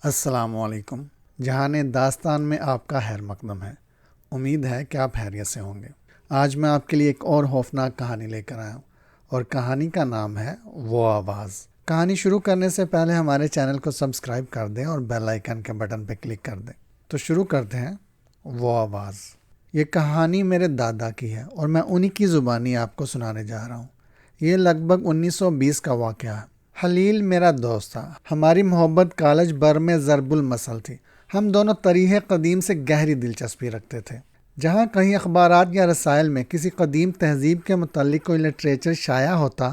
السلام علیکم۔ جہان داستان میں آپ کا خیر مقدم ہے۔ امید ہے کہ آپ خیریت سے ہوں گے۔ آج میں آپ کے لیے ایک اور خوفناک کہانی لے کر آیا ہوں، اور کہانی کا نام ہے وہ آواز۔ کہانی شروع کرنے سے پہلے ہمارے چینل کو سبسکرائب کر دیں اور بیل آئیکن کے بٹن پہ کلک کر دیں۔ تو شروع کرتے ہیں وہ آواز۔ یہ کہانی میرے دادا کی ہے اور میں انہی کی زبانی آپ کو سنانے جا رہا ہوں۔ یہ لگ بھگ 1920 کا واقعہ ہے۔ خلیل میرا دوست تھا۔ ہماری محبت کالج بر میں ضرب المثل تھی۔ ہم دونوں تاریخ قدیم سے گہری دلچسپی رکھتے تھے۔ جہاں کہیں اخبارات یا رسائل میں کسی قدیم تہذیب کے متعلق کوئی لٹریچر شائع ہوتا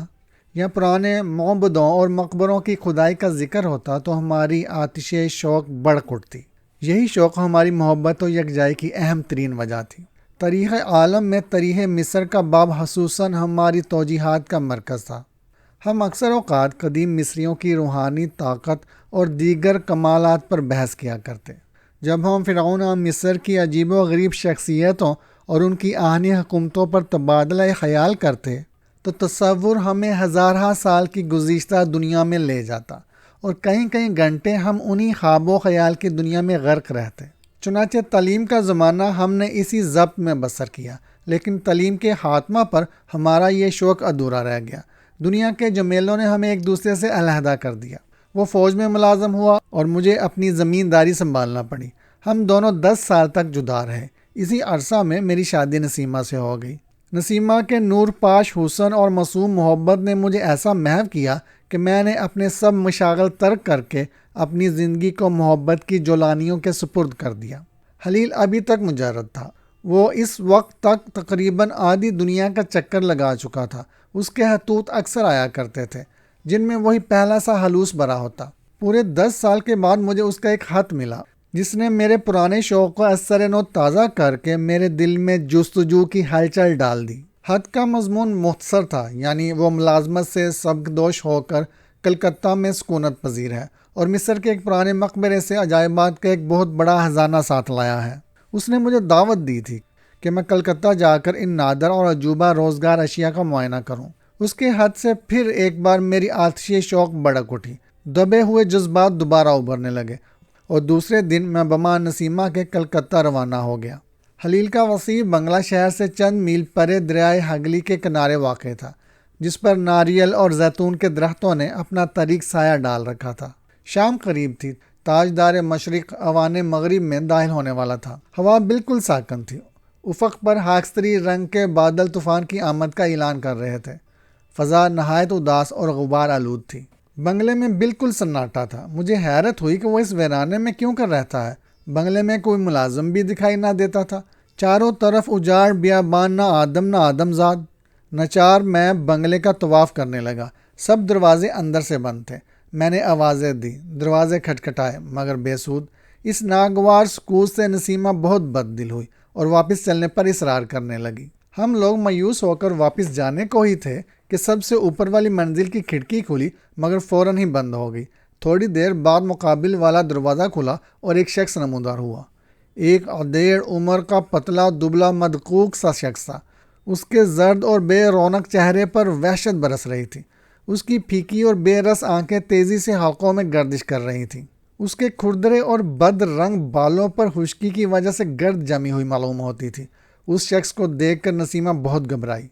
یا پرانے معبدوں اور مقبروں کی کھدائی کا ذکر ہوتا تو ہماری آتش شوق بڑھ اٹھتی۔ یہی شوق ہماری محبت و یکجائی کی اہم ترین وجہ تھی۔ تاریخ عالم میں تاریخ مصر کا باب خصوصاً ہماری توجیہات کا مرکز تھا۔ ہم اکثر اوقات قدیم مصریوں کی روحانی طاقت اور دیگر کمالات پر بحث کیا کرتے۔ جب ہم فرعون مصر کی عجیب و غریب شخصیتوں اور ان کی آہنی حکومتوں پر تبادلہ خیال کرتے تو تصور ہمیں ہزارہ سال کی گزشتہ دنیا میں لے جاتا، اور کئی کئی گھنٹے ہم انہی خواب و خیال کی دنیا میں غرق رہتے۔ چنانچہ تعلیم کا زمانہ ہم نے اسی ضبط میں بسر کیا، لیکن تعلیم کے خاتمہ پر ہمارا یہ شوق ادھورا رہ گیا۔ دنیا کے جمیلوں نے ہمیں ایک دوسرے سے علیحدہ کر دیا۔ وہ فوج میں ملازم ہوا اور مجھے اپنی زمینداری سنبھالنا پڑی۔ ہم دونوں 10 سال تک جدا رہے۔ اسی عرصہ میں میری شادی نسیمہ سے ہو گئی۔ نسیمہ کے نور پاش حسن اور معصوم محبت نے مجھے ایسا محو کیا کہ میں نے اپنے سب مشاغل ترک کر کے اپنی زندگی کو محبت کی جولانیوں کے سپرد کر دیا۔ خلیل ابھی تک مجرد تھا۔ وہ اس وقت تک تقریباً آدھی دنیا کا چکر لگا چکا تھا۔ اس کے خطوط اکثر آیا کرتے تھے جن میں وہی پہلا سا خلوص بھرا ہوتا۔ پورے 10 سال کے بعد مجھے اس کا ایک خط ملا جس نے میرے پرانے شوق کو اثر نو تازہ کر کے میرے دل میں جستجو کی ہلچل ڈال دی۔ خط کا مضمون مختصر تھا، یعنی وہ ملازمت سے سبکدوش ہو کر کلکتہ میں سکونت پذیر ہے اور مصر کے ایک پرانے مقبرے سے عجائبات کا ایک بہت بڑا خزانہ ساتھ لایا ہے۔ اس نے مجھے دعوت دی تھی کہ میں کلکتہ جا کر ان نادر اور عجوبہ روزگار اشیاء کا معائنہ کروں۔ اس کے خط سے پھر ایک بار میری آتش شوق بڑک اٹھی۔ دبے ہوئے جذبات دوبارہ ابھرنے لگے اور دوسرے دن میں بما نسیمہ کے کلکتہ روانہ ہو گیا۔ خلیل کا وسیع بنگلہ شہر سے چند میل پرے دریائے ہگلی کے کنارے واقع تھا، جس پر ناریل اور زیتون کے درختوں نے اپنا طریق سایہ ڈال رکھا تھا۔ شام قریب تھی۔ تاجدار مشرق اوان مغرب میں داخل ہونے والا تھا۔ ہوا بالکل ساکن تھی۔ افق پر خاکستری رنگ کے بادل طوفان کی آمد کا اعلان کر رہے تھے۔ فضا نہایت اداس اور غبار آلود تھی۔ بنگلے میں بالکل سناٹا تھا۔ مجھے حیرت ہوئی کہ وہ اس ویرانے میں کیوں کر رہتا ہے۔ بنگلے میں کوئی ملازم بھی دکھائی نہ دیتا تھا۔ چاروں طرف اجاڑ بیابان، نہ آدم زاد۔ ناچار میں بنگلے کا طواف کرنے لگا۔ سب دروازے اندر سے بند تھے۔ میں نے آوازیں دی، دروازے کھٹکھٹائے، مگر بے سود۔ اس ناگوار سکوت سے نسیمہ بہت بد دل ہوئی اور واپس چلنے پر اصرار کرنے لگی۔ ہم لوگ مایوس ہو کر واپس جانے کو ہی تھے کہ سب سے اوپر والی منزل کی کھڑکی کھلی، مگر فوراً ہی بند ہو گئی۔ تھوڑی دیر بعد مقابل والا دروازہ کھلا اور ایک شخص نمودار ہوا۔ ایک ادھیڑ عمر کا پتلا دبلا مدقوق سا شخص تھا۔ اس کے زرد اور بے رونق چہرے پر وحشت برس رہی تھی۔ اس کی پھیکی اور بے رس آنکھیں تیزی سے حلقوں میں گردش کر رہی تھیں۔ اس کے کھردرے اور بد رنگ بالوں پر خشکی کی وجہ سے گرد جمی ہوئی معلوم ہوتی تھی۔ اس شخص کو دیکھ کر نسیمہ بہت گھبرائی۔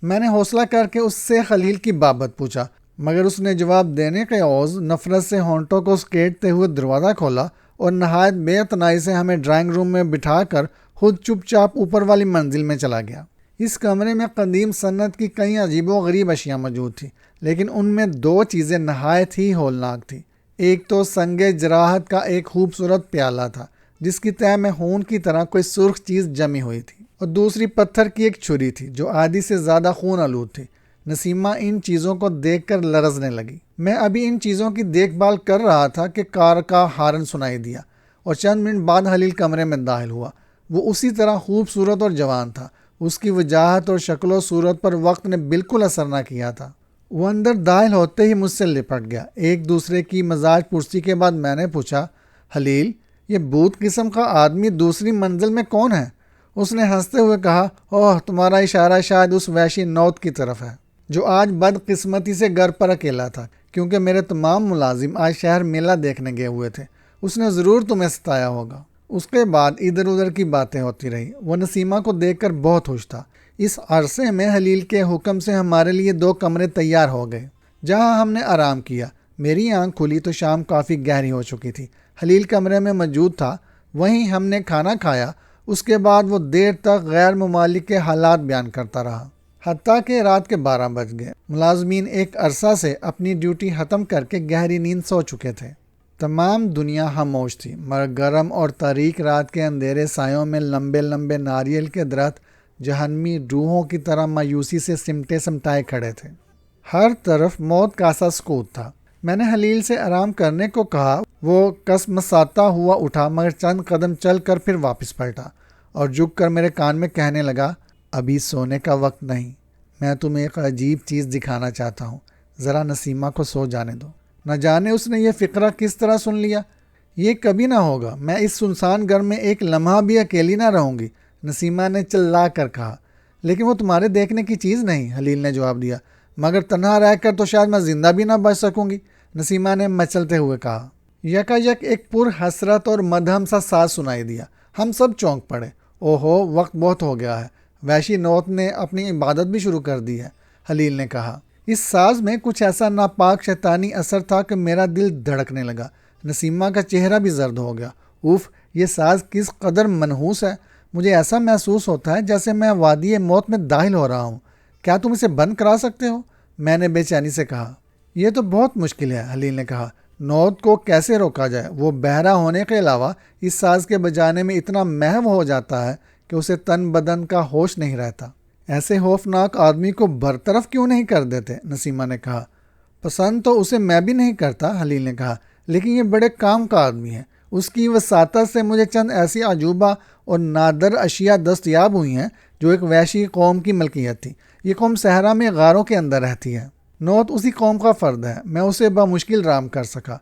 میں نے حوصلہ کر کے اس سے خلیل کی بابت پوچھا، مگر اس نے جواب دینے کے عوض نفرت سے ہونٹوں کو سکیڑتے ہوئے دروازہ کھولا اور نہایت بے اعتنائی سے ہمیں ڈرائنگ روم میں بٹھا کر خود چپ چاپ اوپر والی منزل میں چلا گیا۔ اس کمرے میں قدیم سنت کی کئی عجیب و غریب اشیاء موجود تھیں، لیکن ان میں 2 چیزیں نہایت ہی ہولناک تھیں۔ ایک تو سنگ جراحت کا ایک خوبصورت پیالہ تھا جس کی تہہ میں خون کی طرح کوئی سرخ چیز جمی ہوئی تھی، اور دوسری پتھر کی ایک چھری تھی جو آدھی سے زیادہ خون آلود تھی۔ نسیمہ ان چیزوں کو دیکھ کر لرزنے لگی۔ میں ابھی ان چیزوں کی دیکھ بھال کر رہا تھا کہ کار کا ہارن سنائی دیا، اور چند منٹ بعد خلیل کمرے میں داخل ہوا۔ وہ اسی طرح خوبصورت اور جوان تھا۔ اس کی وجاہت اور شکل و صورت پر وقت نے بالکل اثر نہ کیا تھا۔ وہ اندر داخل ہوتے ہی مجھ سے لپٹ گیا۔ ایک دوسرے کی مزاج پرسی کے بعد میں نے پوچھا، خلیل، یہ بھوت قسم کا آدمی دوسری منزل میں کون ہے؟ اس نے ہنستے ہوئے کہا، اوہ، تمہارا اشارہ شاید اس وحشی نوت کی طرف ہے جو آج بدقسمتی سے گھر پر اکیلا تھا، کیونکہ میرے تمام ملازم آج شہر میلہ دیکھنے گئے ہوئے تھے۔ اس نے ضرور تمہیں ستایا ہوگا۔ اس کے بعد ادھر ادھر کی باتیں ہوتی رہی۔ وہ نسیمہ کو دیکھ کر بہت خوش تھا۔ اس عرصے میں حلیل کے حکم سے ہمارے لیے 2 کمرے تیار ہو گئے جہاں ہم نے آرام کیا۔ میری آنکھ کھلی تو شام کافی گہری ہو چکی تھی۔ حلیل کمرے میں موجود تھا، وہیں ہم نے کھانا کھایا۔ اس کے بعد وہ دیر تک غیر ممالک کے حالات بیان کرتا رہا، حتیٰ کہ رات کے 12 بج گئے۔ ملازمین ایک عرصہ سے اپنی ڈیوٹی ختم کر کے گہری نیند سو چکے تھے۔ تمام دنیا خاموش تھی، مگر گرم اور تاریک رات کے اندھیرے سایوں میں لمبے لمبے ناریل کے درخت جہنمی روحوں کی طرح مایوسی سے سمٹے سمٹائے کھڑے تھے۔ ہر طرف موت کا سا سکوت تھا۔ میں نے حلیل سے آرام کرنے کو کہا۔ وہ کسمساتا ہوا اٹھا، مگر چند قدم چل کر پھر واپس پلٹا اور جھک کر میرے کان میں کہنے لگا، ابھی سونے کا وقت نہیں، میں تمہیں ایک عجیب چیز دکھانا چاہتا ہوں، ذرا نسیمہ کو سو جانے دو۔ نہ جانے اس نے یہ فقرہ کس طرح سن لیا۔ یہ کبھی نہ ہوگا، میں اس سنسان گھر میں ایک لمحہ بھی اکیلی نہ رہوں گی، نسیمہ نے چلا کر کہا۔ لیکن وہ تمہارے دیکھنے کی چیز نہیں، حلیل نے جواب دیا۔ مگر تنہا رہ کر تو شاید میں زندہ بھی نہ بچ سکوں گی، نسیمہ نے مچلتے ہوئے کہا۔ یکا یک ایک پر حسرت اور مدھم سا ساز سنائی دیا۔ ہم سب چونک پڑے۔ اوہو، وقت بہت ہو گیا ہے، وحشی نوت نے اپنی عبادت بھی شروع کر دی ہے، حلیل نے کہا۔ اس ساز میں کچھ ایسا ناپاک شیطانی اثر تھا کہ میرا دل دھڑکنے لگا۔ نسیمہ کا چہرہ بھی زرد ہو گیا۔ اوف، یہ ساز کس قدر منحوس ہے۔ مجھے ایسا محسوس ہوتا ہے جیسے میں وادی موت میں داخل ہو رہا ہوں۔ کیا تم اسے بند کرا سکتے ہو؟ میں نے بے چینی سے کہا۔ یہ تو بہت مشکل ہے، حلیل نے کہا۔ نوت کو کیسے روکا جائے؟ وہ بہرا ہونے کے علاوہ اس ساز کے بجانے میں اتنا محو ہو جاتا ہے کہ اسے تن بدن کا ہوش نہیں رہتا۔ ایسے خوفناک آدمی کو برطرف کیوں نہیں کر دیتے؟ نسیمہ نے کہا۔ پسند تو اسے میں بھی نہیں کرتا، حلیل نے کہا، لیکن یہ بڑے کام کا آدمی ہے۔ اس کی وساطت سے مجھے چند ایسی عجوبہ اور نادر اشیاء دستیاب ہوئی ہیں جو ایک وحشی قوم کی ملکیت تھی۔ یہ قوم صحرا میں غاروں کے اندر رہتی ہے۔ نوت اسی قوم کا فرد ہے۔ میں اسے بمشکل رام کر سکا۔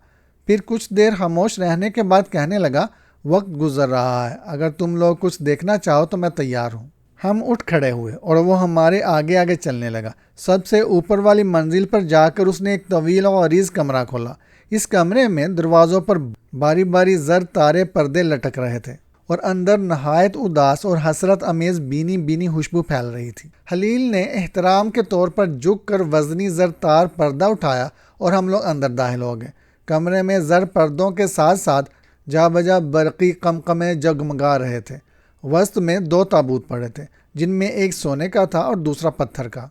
پھر کچھ دیر خاموش رہنے کے بعد کہنے لگا، وقت گزر رہا ہے، اگر تم لوگ کچھ دیکھنا چاہو تو میں تیار ہوں۔ ہم اٹھ کھڑے ہوئے اور وہ ہمارے آگے آگے چلنے لگا۔ سب سے اوپر والی منزل پر جا کر اس نے ایک طویل اور عریض کمرہ کھولا۔ اس کمرے میں دروازوں پر باری باری زر تارے پردے لٹک رہے تھے اور اندر نہایت اداس اور حسرت امیز بینی بینی خوشبو پھیل رہی تھی۔ حلیل نے احترام کے طور پر جھک کر وزنی زر تار پردہ اٹھایا اور ہم لوگ اندر داخل ہو گئے۔ کمرے میں زر پردوں کے ساتھ ساتھ جا بجا برقی قمقمے جگمگا رہے تھے۔ وسط میں 2 تابوت پڑے تھے، جن میں ایک سونے کا تھا اور دوسرا پتھر کا۔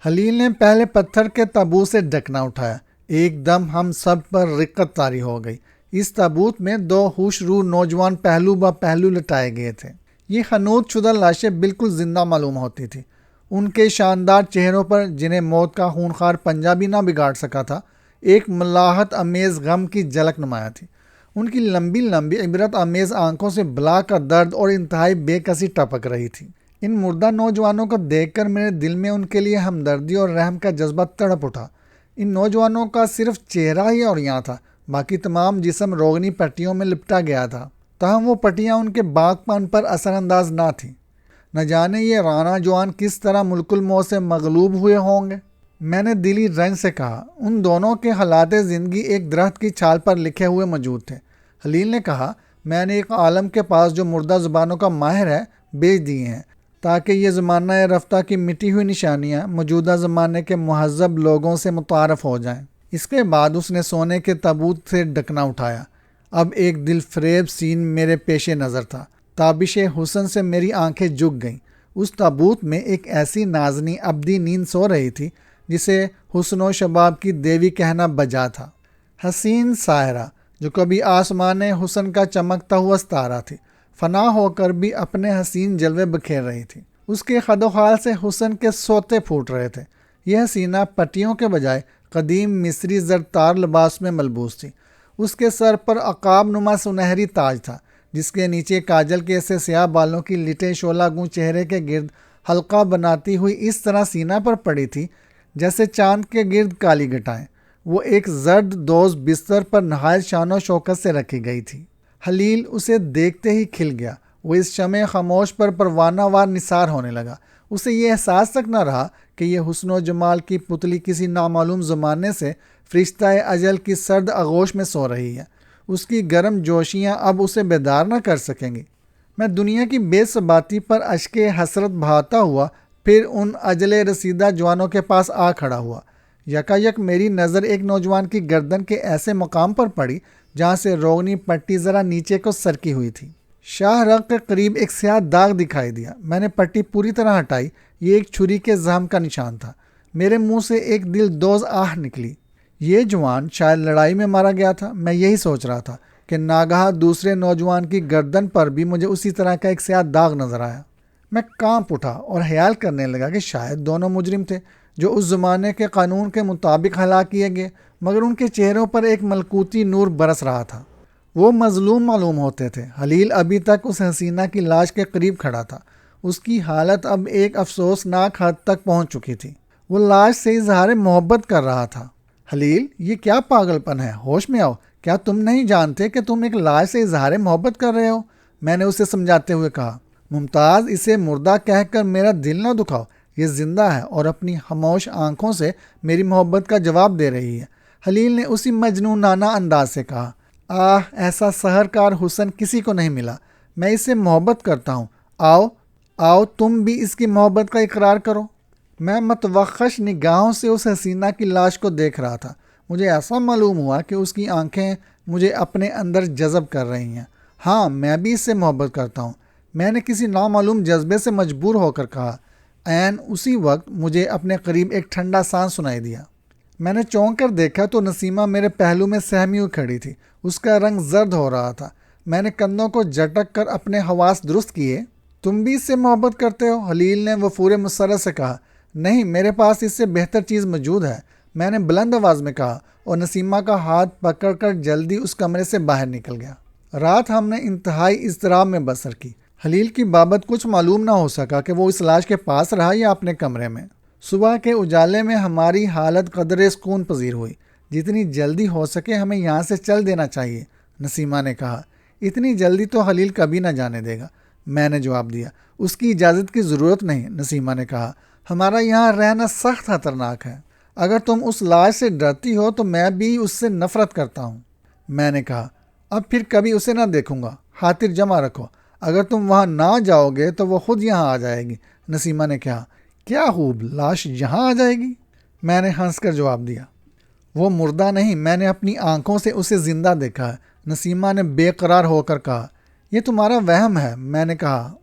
حلیل نے پہلے پتھر کے تابوت سے ڈھکنا اٹھایا۔ ایک دم ہم سب پر رقت طاری ہو گئی۔ اس تابوت میں 2 ہوش رو نوجوان پہلو با پہلو لٹائے گئے تھے۔ یہ خنود شدہ لاشیں بالکل زندہ معلوم ہوتی تھی۔ ان کے شاندار چہروں پر، جنہیں موت کا خونخوار پنجہ بھی نہ بگاڑ سکا تھا، ایک ملاحت امیز غم کی جھلک نمایاں تھی۔ ان کی لمبی لمبی عبرت آمیز آنکھوں سے بلا کا درد اور انتہائی بے کسی ٹپک رہی تھی۔ ان مردہ نوجوانوں کو دیکھ کر میرے دل میں ان کے لیے ہمدردی اور رحم کا جذبہ تڑپ اٹھا۔ ان نوجوانوں کا صرف چہرہ ہی عریاں تھا، باقی تمام جسم روغنی پٹیوں میں لپٹا گیا تھا، تاہم وہ پٹیاں ان کے باغپن پر اثر انداز نہ تھیں۔ نہ جانے یہ رانا جوان کس طرح ملک الموت سے مغلوب ہوئے ہوں گے؟ میں نے دلی رنج سے کہا۔ ان دونوں کے حالات زندگی ایک درخت کی چھال پر لکھے ہوئے موجود تھے، حلیل نے کہا۔ میں نے ایک عالم کے پاس جو مردہ زبانوں کا ماہر ہے بھیج دیے ہیں تاکہ یہ زمانہ رفتہ کی مٹی ہوئی نشانیاں موجودہ زمانے کے مہذب لوگوں سے متعارف ہو جائیں۔ اس کے بعد اس نے سونے کے تابوت سے ڈھکنا اٹھایا۔ اب ایک دل فریب سین میرے پیش نظر تھا۔ تابش حسن سے میری آنکھیں جھک گئیں۔ اس تابوت میں ایک ایسی نازنی ابدی نیند سو رہی تھی جسے حسن و شباب کی دیوی کہنا بجا تھا۔ حسین ساحرہ جو کبھی آسمان حسن کا چمکتا ہوا ستارہ تھی، فنا ہو کر بھی اپنے حسین جلوے بکھیر رہی تھی۔ اس کے خد و خال سے حسن کے سوتے پھوٹ رہے تھے۔ یہ حسینہ پٹیوں کے بجائے قدیم مصری زرتار لباس میں ملبوس تھی۔ اس کے سر پر عقاب نما سنہری تاج تھا، جس کے نیچے کاجل کے ایسے سیاہ بالوں کی لٹیں شعلہ گوں چہرے کے گرد حلقہ بناتی ہوئی اس طرح سینہ پر پڑی تھی جیسے چاند کے گرد کالی گھٹائیں۔ وہ ایک زرد دوز بستر پر نہایت شان و شوکت سے رکھی گئی تھی۔ حلیل اسے دیکھتے ہی کھل گیا۔ وہ اس شمع خاموش پر پروانہ وار نثار ہونے لگا۔ اسے یہ احساس تک نہ رہا کہ یہ حسن و جمال کی پتلی کسی نامعلوم زمانے سے فرشتہ اجل کی سرد آغوش میں سو رہی ہے۔ اس کی گرم جوشیاں اب اسے بیدار نہ کر سکیں گی۔ میں دنیا کی بے ثباتی پر اشک حسرت بہاتا ہوا پھر ان اجل رسیدہ جوانوں کے پاس آ کھڑا ہوا۔ یکایک میری نظر ایک نوجوان کی گردن کے ایسے مقام پر پڑی جہاں سے روغنی پٹی ذرا نیچے کو سرکی ہوئی تھی۔ شاہ رگ کے قریب ایک سیاہ داغ دکھائی دیا۔ میں نے پٹی پوری طرح ہٹائی۔ یہ ایک چھری کے زخم کا نشان تھا۔ میرے منہ سے ایک دل دوز آہ نکلی۔ یہ جوان شاید لڑائی میں مارا گیا تھا۔ میں یہی سوچ رہا تھا کہ ناگہاں دوسرے نوجوان کی گردن پر بھی مجھے اسی طرح کا ایک سیاہ داغ نظر آیا۔ میں کانپ اٹھا اور خیال کرنے لگا کہ شاید دونوں مجرم تھے جو اس زمانے کے قانون کے مطابق ہلاک کیے گئے، مگر ان کے چہروں پر ایک ملکوتی نور برس رہا تھا۔ وہ مظلوم معلوم ہوتے تھے۔ خلیل ابھی تک اس حسینہ کی لاش کے قریب کھڑا تھا۔ اس کی حالت اب ایک افسوسناک حد تک پہنچ چکی تھی۔ وہ لاش سے اظہار محبت کر رہا تھا۔ خلیل، یہ کیا پاگل پن ہے؟ ہوش میں آؤ۔ کیا تم نہیں جانتے کہ تم ایک لاش سے اظہار محبت کر رہے ہو؟ میں نے اسے سمجھاتے ہوئے کہا۔ ممتاز، اسے مردہ کہہ کر میرا دل نہ دکھاؤ۔ یہ زندہ ہے اور اپنی خاموش آنکھوں سے میری محبت کا جواب دے رہی ہے۔ خلیل نے اسی مجنونانہ انداز سے کہا۔ ایسا سحرکار حسن کسی کو نہیں ملا۔ میں اس سے محبت کرتا ہوں۔ آؤ تم بھی اس کی محبت کا اقرار کرو۔ میں متوخش نگاہوں سے اس حسینہ کی لاش کو دیکھ رہا تھا۔ مجھے ایسا معلوم ہوا کہ اس کی آنکھیں مجھے اپنے اندر جذب کر رہی ہیں۔ ہاں، میں بھی اس سے محبت کرتا ہوں، میں نے کسی نامعلوم جذبے سے مجبور ہو کر کہا۔ عین اسی وقت مجھے اپنے قریب ایک ٹھنڈا سانس سنائی دیا۔ میں نے چونک کر دیکھا تو نسیمہ میرے پہلو میں سہمی ہوئی کھڑی تھی۔ اس کا رنگ زرد ہو رہا تھا۔ میں نے کندھوں کو جھٹک کر اپنے حواس درست کیے۔ تم بھی اس سے محبت کرتے ہو؟ خلیل نے وفور مسرت سے کہا۔ نہیں، میرے پاس اس سے بہتر چیز موجود ہے، میں نے بلند آواز میں کہا، اور نسیمہ کا ہاتھ پکڑ کر جلدی اس کمرے سے باہر نکل گیا۔ رات ہم نے انتہائی اضطراب میں بسر کی۔ خلیل کی بابت کچھ معلوم نہ ہو سکا کہ وہ اس لاش کے پاس رہا یا اپنے کمرے میں۔ صبح کے اجالے میں ہماری حالت قدر سکون پذیر ہوئی۔ جتنی جلدی ہو سکے ہمیں یہاں سے چل دینا چاہیے، نسیمہ نے کہا۔ اتنی جلدی تو خلیل کبھی نہ جانے دے گا، میں نے جواب دیا۔ اس کی اجازت کی ضرورت نہیں، نسیمہ نے کہا۔ ہمارا یہاں رہنا سخت خطرناک ہے۔ اگر تم اس لاش سے ڈرتی ہو تو میں بھی اس سے نفرت کرتا ہوں، میں نے کہا۔ اب پھر کبھی اسے نہ دیکھوں گا، خاطر جمع رکھو۔ اگر تم وہاں نہ جاؤ گے تو وہ خود یہاں آ جائے گی، نسیمہ نے کہا۔ کیا خوب، لاش یہاں آ جائے گی، میں نے ہنس کر جواب دیا۔ وہ مردہ نہیں، میں نے اپنی آنکھوں سے اسے زندہ دیکھا ہے، نسیمہ نے بے قرار ہو کر کہا۔ یہ تمہارا وہم ہے، میں نے کہا۔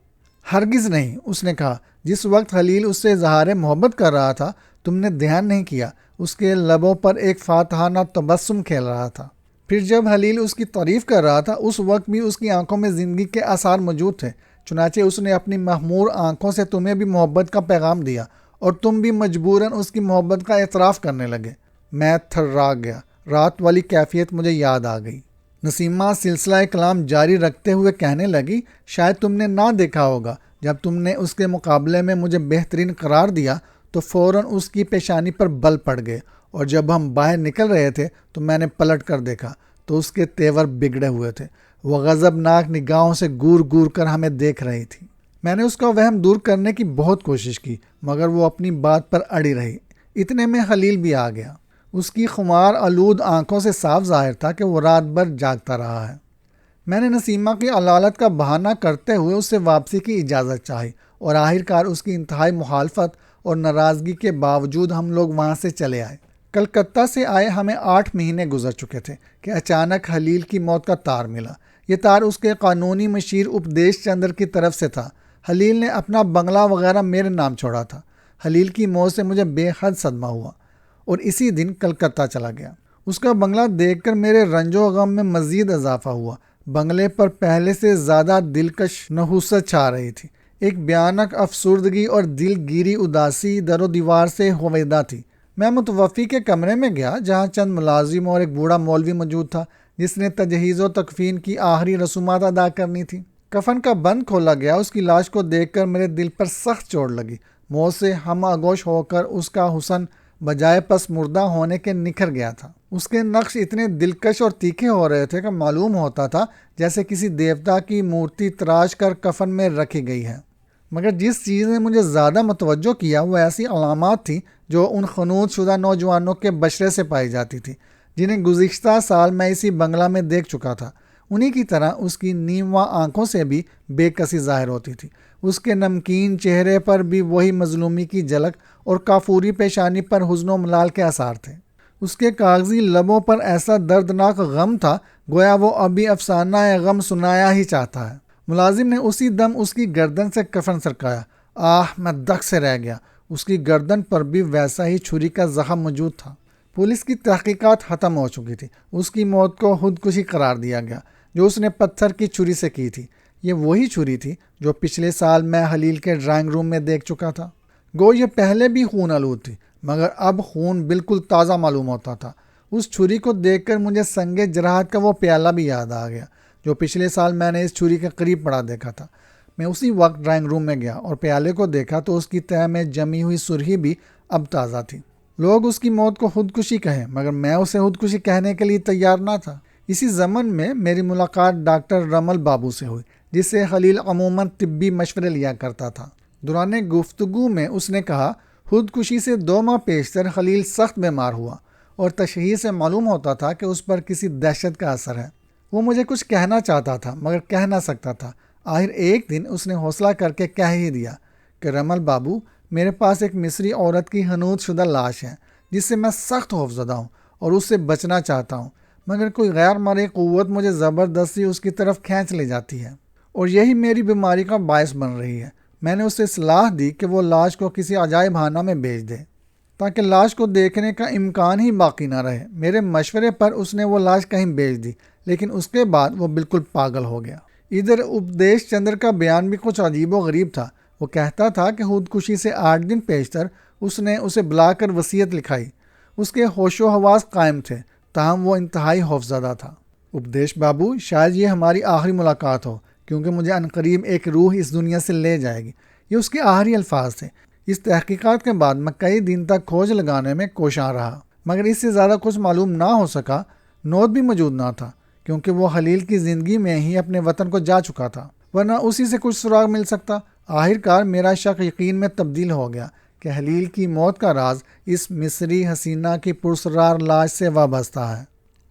ہرگز نہیں، اس نے کہا۔ جس وقت خلیل اس سے اظہار محبت کر رہا تھا تم نے دھیان نہیں کیا، اس کے لبوں پر ایک فاتحانہ تبسم کھیل رہا تھا۔ پھر جب خلیل اس کی تعریف کر رہا تھا اس وقت بھی اس کی آنکھوں میں زندگی کے آثار موجود تھے، چنانچہ اس نے اپنی مخمور آنکھوں سے تمہیں بھی محبت کا پیغام دیا اور تم بھی مجبوراً اس کی محبت کا اعتراف کرنے لگے۔ میں تھرا گیا۔ رات والی کیفیت مجھے یاد آ گئی۔ نسیمہ سلسلہ کلام جاری رکھتے ہوئے کہنے لگی، شاید تم نے نہ دیکھا ہوگا، جب تم نے اس کے مقابلے میں مجھے بہترین قرار دیا تو فوراً اس کی پیشانی پر بل پڑ گئے، اور جب ہم باہر نکل رہے تھے تو میں نے پلٹ کر دیکھا تو اس کے تیور بگڑے ہوئے تھے۔ وہ غضبناک نگاہوں سے گور گور کر ہمیں دیکھ رہی تھی۔ میں نے اس کا وہم دور کرنے کی بہت کوشش کی، مگر وہ اپنی بات پر اڑی رہی۔ اتنے میں خلیل بھی آ گیا۔ اس کی خمار آلود آنکھوں سے صاف ظاہر تھا کہ وہ رات بھر جاگتا رہا ہے۔ میں نے نسیمہ کی علالت کا بہانہ کرتے ہوئے اس سے واپسی کی اجازت چاہی، اور آخرکار اس کی انتہائی مخالفت اور ناراضگی کے باوجود ہم لوگ وہاں سے چلے آئے۔ کلکتہ سے آئے ہمیں 8 مہینے گزر چکے تھے کہ اچانک خلیل کی موت کا تار ملا۔ یہ تار اس کے قانونی مشیر اپدیش چندر کی طرف سے تھا۔ خلیل نے اپنا بنگلہ وغیرہ میرے نام چھوڑا تھا۔ خلیل کی موت سے مجھے بے حد صدمہ ہوا اور اسی دن کلکتہ چلا گیا۔ اس کا بنگلہ دیکھ کر میرے رنج و غم میں مزید اضافہ ہوا۔ بنگلے پر پہلے سے زیادہ دلکش نحوست چھا رہی تھی۔ ایک بھیانک افسردگی اور دل گیری اداسی در و دیوار سے ہویدا تھی۔ میں متوفی کے کمرے میں گیا جہاں چند ملازم اور ایک بوڑھا مولوی موجود تھا جس نے تجہیز و تکفین کی آخری رسومات ادا کرنی تھی۔ کفن کا بند کھولا گیا۔ اس کی لاش کو دیکھ کر میرے دل پر سخت چوٹ لگی۔ موت سے ہم آغوش ہو کر اس کا حسن بجائے پس مردہ ہونے کے نکھر گیا تھا۔ اس کے نقش اتنے دلکش اور تیکھے ہو رہے تھے کہ معلوم ہوتا تھا جیسے کسی دیوتا کی مورتی تراش کر کفن میں رکھی گئی ہے۔ مگر جس چیز نے مجھے زیادہ متوجہ کیا وہ ایسی علامات تھی جو ان خنود شدہ نوجوانوں کے بشرے سے پائی جاتی تھی جنہیں گزشتہ سال میں اسی بنگلہ میں دیکھ چکا تھا۔ انہی کی طرح اس کی نیمواں آنکھوں سے بھی بے کسی ظاہر ہوتی تھی۔ اس کے نمکین چہرے پر بھی وہی مظلومی کی جھلک اور کافوری پیشانی پر حزن و ملال کے آثار تھے۔ اس کے کاغذی لبوں پر ایسا دردناک غم تھا گویا وہ ابھی افسانہ غم سنایا ہی چاہتا ہے۔ ملازم نے اسی دم اس کی گردن سے کفن سرکایا۔ میں دک سے رہ گیا۔ اس کی گردن پر بھی ویسا ہی چھری کا زخم موجود تھا۔ پولیس کی تحقیقات ختم ہو چکی تھی۔ اس کی موت کو خودکشی قرار دیا گیا جو اس نے پتھر کی چھری سے کی تھی۔ یہ وہی چھری تھی جو پچھلے سال میں خلیل کے ڈرائنگ روم میں دیکھ چکا تھا۔ گو یہ پہلے بھی خون آلود تھی مگر اب خون بالکل تازہ معلوم ہوتا تھا۔ اس چھری کو دیکھ کر مجھے سنگ جراحت کا وہ پیالہ بھی یاد آ گیا جو پچھلے سال میں نے اس چھری کے قریب پڑا دیکھا تھا۔ میں اسی وقت ڈرائنگ روم میں گیا اور پیالے کو دیکھا تو اس کی تہہ میں جمی ہوئی سرخی بھی اب تازہ تھی۔ لوگ اس کی موت کو خودکشی کہیں مگر میں اسے خودکشی کہنے کے لیے تیار نہ تھا۔ اسی ضمن میں میری ملاقات ڈاکٹر رمل بابو سے ہوئی جس سے خلیل عموماً طبی مشورے لیا کرتا تھا۔ دوران گفتگو میں اس نے کہا خودکشی سے 2 ماہ پیشتر خلیل سخت بیمار ہوا اور تشخیص سے معلوم ہوتا تھا کہ اس پر کسی دہشت کا اثر ہے۔ وہ مجھے کچھ کہنا چاہتا تھا مگر کہہ نہ سکتا تھا۔ آخر ایک دن اس نے حوصلہ کر کے کہہ ہی دیا کہ رمل بابو میرے پاس ایک مصری عورت کی حنوط شدہ لاش ہے جس سے میں سخت خوفزدہ ہوں اور اس سے بچنا چاہتا ہوں مگر کوئی غیر مرئی قوت مجھے زبردستی اس کی طرف کھینچ لے جاتی ہے اور یہی میری بیماری کا باعث بن رہی ہے۔ میں نے اسے صلاح دی کہ وہ لاش کو کسی عجائب خانہ میں بھیج دے تاکہ لاش کو دیکھنے کا امکان ہی باقی نہ رہے۔ میرے مشورے پر اس نے وہ لاش کہیں بھیج دی لیکن اس کے بعد وہ بالکل پاگل ہو گیا۔ ادھر اپدیش چندر کا بیان بھی کچھ عجیب و غریب تھا۔ وہ کہتا تھا کہ خودکشی سے 8 دن پیشتر اس نے اسے بلا کر وصیت لکھائی۔ اس کے ہوش و حواس قائم تھے تاہم وہ انتہائی خوفزدہ تھا۔ اپدیش بابو شاید یہ ہماری آخری ملاقات ہو کیونکہ مجھے عنقریب ایک روح اس دنیا سے لے جائے گی۔ یہ اس کے آخری الفاظ تھے۔ اس تحقیقات کے بعد میں کئی دن تک کھوج لگانے میں کوشاں رہا مگر اس سے زیادہ کچھ معلوم نہ ہو سکا۔ نوٹ بھی موجود نہ تھا کیونکہ وہ خلیل کی زندگی میں ہی اپنے وطن کو جا چکا تھا ورنہ اسی سے کچھ سراغ مل سکتا۔ آخرکار میرا شک یقین میں تبدیل ہو گیا کہ خلیل کی موت کا راز اس مصری حسینہ کی پرسرار لاش سے وابستہ ہے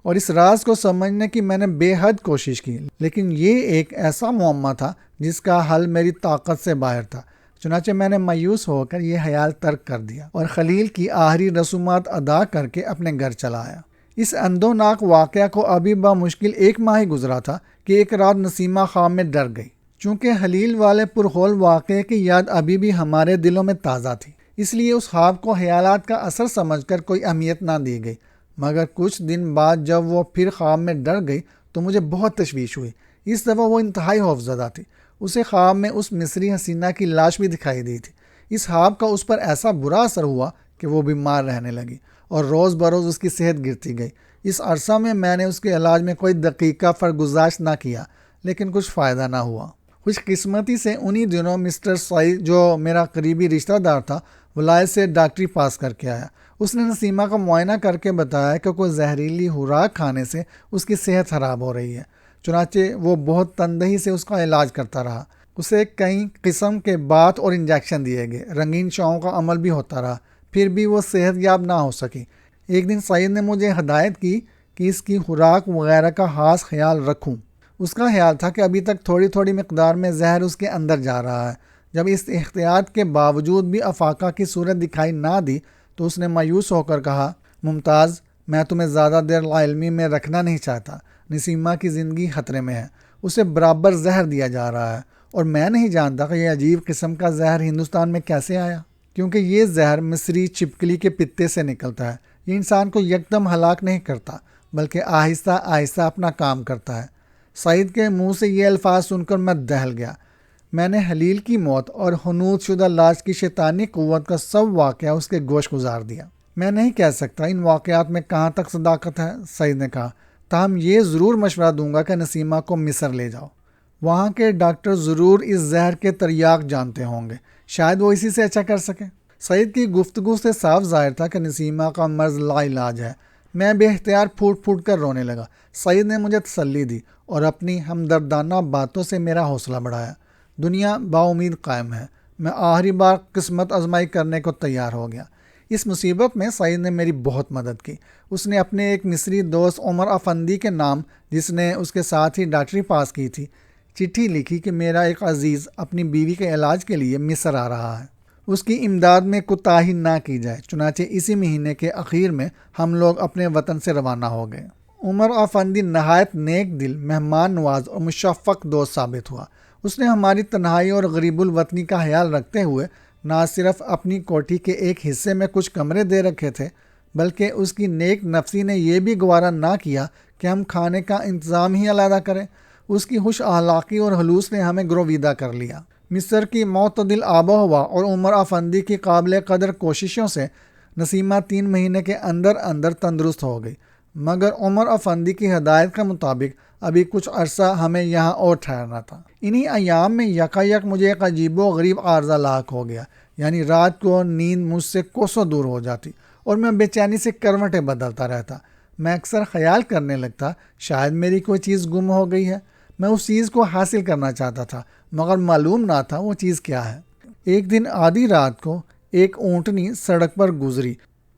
اور اس راز کو سمجھنے کی میں نے بے حد کوشش کی لیکن یہ ایک ایسا معمہ تھا جس کا حل میری طاقت سے باہر تھا۔ چنانچہ میں نے مایوس ہو کر یہ خیال ترک کر دیا اور خلیل کی آخری رسومات ادا کر کے اپنے گھر چلا آیا۔ اس اندوناک واقعہ کو ابھی بمشکل 1 ماہ ہی گزرا تھا کہ ایک رات نسیمہ خواب میں ڈر گئی۔ چونکہ خلیل والے پرخول واقعے کی یاد ابھی بھی ہمارے دلوں میں تازہ تھی اس لیے اس خواب کو خیالات کا اثر سمجھ کر کوئی اہمیت نہ دی گئی مگر کچھ دن بعد جب وہ پھر خواب میں ڈر گئی تو مجھے بہت تشویش ہوئی۔ اس دفعہ وہ انتہائی خوفزدہ تھی۔ اسے خواب میں اس مصری حسینہ کی لاش بھی دکھائی دی تھی۔ اس خواب کا اس پر ایسا برا اثر ہوا کہ وہ بیمار رہنے لگی اور روز بروز اس کی صحت گرتی گئی۔ اس عرصہ میں نے اس کے علاج میں کوئی دقیقہ فرگزاشت نہ کیا لیکن کچھ فائدہ نہ ہوا۔ خوش قسمتی سے انہی دنوں مسٹر سعید جو میرا قریبی رشتہ دار تھا ولایت سے ڈاکٹری پاس کر کے آیا۔ اس نے نسیمہ کا معائنہ کر کے بتایا کہ کوئی زہریلی خوراک کھانے سے اس کی صحت خراب ہو رہی ہے۔ چنانچہ وہ بہت تندہی سے اس کا علاج کرتا رہا۔ اسے کئی قسم کے بات اور انجیکشن دیے گئے، رنگین شعاؤں کا عمل بھی ہوتا رہا، پھر بھی وہ صحت یاب نہ ہو سکی۔ ایک دن سعید نے مجھے ہدایت کی کہ اس کی خوراک وغیرہ کا خاص خیال رکھوں۔ اس کا خیال تھا کہ ابھی تک تھوڑی تھوڑی مقدار میں زہر اس کے اندر جا رہا ہے۔ جب اس احتیاط کے باوجود بھی افاقہ کی صورت دکھائی نہ دی تو اس نے مایوس ہو کر کہا ممتاز میں تمہیں زیادہ دیر لاعلمی میں رکھنا نہیں چاہتا۔ نسیمہ کی زندگی خطرے میں ہے، اسے برابر زہر دیا جا رہا ہے اور میں نہیں جانتا کہ یہ عجیب قسم کا زہر ہندوستان میں کیسے آیا کیونکہ یہ زہر مصری چھپکلی کے پتے سے نکلتا ہے۔ یہ انسان کو یکدم ہلاک نہیں کرتا بلکہ آہستہ آہستہ اپنا کام کرتا ہے۔ سعید کے منہ سے یہ الفاظ سن کر میں دہل گیا۔ میں نے خلیل کی موت اور حنوط شدہ لاش کی شیطانی قوت کا سب واقعہ اس کے گوش گزار دیا۔ میں نہیں کہہ سکتا ان واقعات میں کہاں تک صداقت ہے، سعید نے کہا، تاہم یہ ضرور مشورہ دوں گا کہ نسیمہ کو مصر لے جاؤ۔ وہاں کے ڈاکٹر ضرور اس زہر کے تریاق جانتے ہوں گے، شاید وہ اسی سے اچھا کر سکیں۔ سعید کی گفتگو سے صاف ظاہر تھا کہ نسیمہ کا مرض لا علاج ہے۔ میں بے اختیار پھوٹ پھوٹ کر رونے لگا۔ سعید نے مجھے تسلی دی اور اپنی ہمدردانہ باتوں سے میرا حوصلہ بڑھایا۔ دنیا با امید قائم ہے۔ میں آخری بار قسمت آزمائی کرنے کو تیار ہو گیا۔ اس مصیبت میں سعید نے میری بہت مدد کی۔ اس نے اپنے ایک مصری دوست عمر افندی کے نام، جس نے اس کے ساتھ ہی ڈاکٹری پاس کی تھی، چٹھی لکھی کہ میرا ایک عزیز اپنی بیوی کے علاج کے لیے مصر آ رہا ہے، اس کی امداد میں کوتاہی نہ کی جائے۔ چنانچہ اسی مہینے کے اخیر میں ہم لوگ اپنے وطن سے روانہ ہو گئے۔ عمر افندی نہایت نیک دل، مہمان نواز اور مشفق دوست ثابت ہوا۔ اس نے ہماری تنہائی اور غریب الوطنی کا خیال رکھتے ہوئے نہ صرف اپنی کوٹھی کے ایک حصے میں کچھ کمرے دے رکھے تھے، بلکہ اس کی نیک نفسی نے یہ بھی گوارا نہ کیا کہ ہم کھانے کا انتظام ہی علیحدہ کریں۔ اس کی خوش اخلاقی اور خلوص نے ہمیں گرویدہ کر لیا۔ مصر کی معتدل آب و ہوا اور عمر افندی کی قابل قدر کوششوں سے نسیمہ 3 مہینے کے اندر اندر تندرست ہو گئی، مگر عمر افندی کی ہدایت کے مطابق ابھی کچھ عرصہ ہمیں یہاں اور ٹھہرنا تھا۔ انہی ایام میں یکایک مجھے ایک عجیب و غریب عارضہ لاحق ہو گیا، یعنی رات کو نیند مجھ سے کوسوں دور ہو جاتی اور میں بے چینی سے کروٹیں بدلتا رہتا۔ میں اکثر خیال کرنے لگتا شاید میری کوئی چیز گم ہو گئی ہے۔ میں اس چیز کو حاصل کرنا چاہتا تھا، مگر معلوم نہ تھا وہ چیز کیا ہے۔ ایک دن آدھی رات کو ایک اونٹنی سڑک پر گزری۔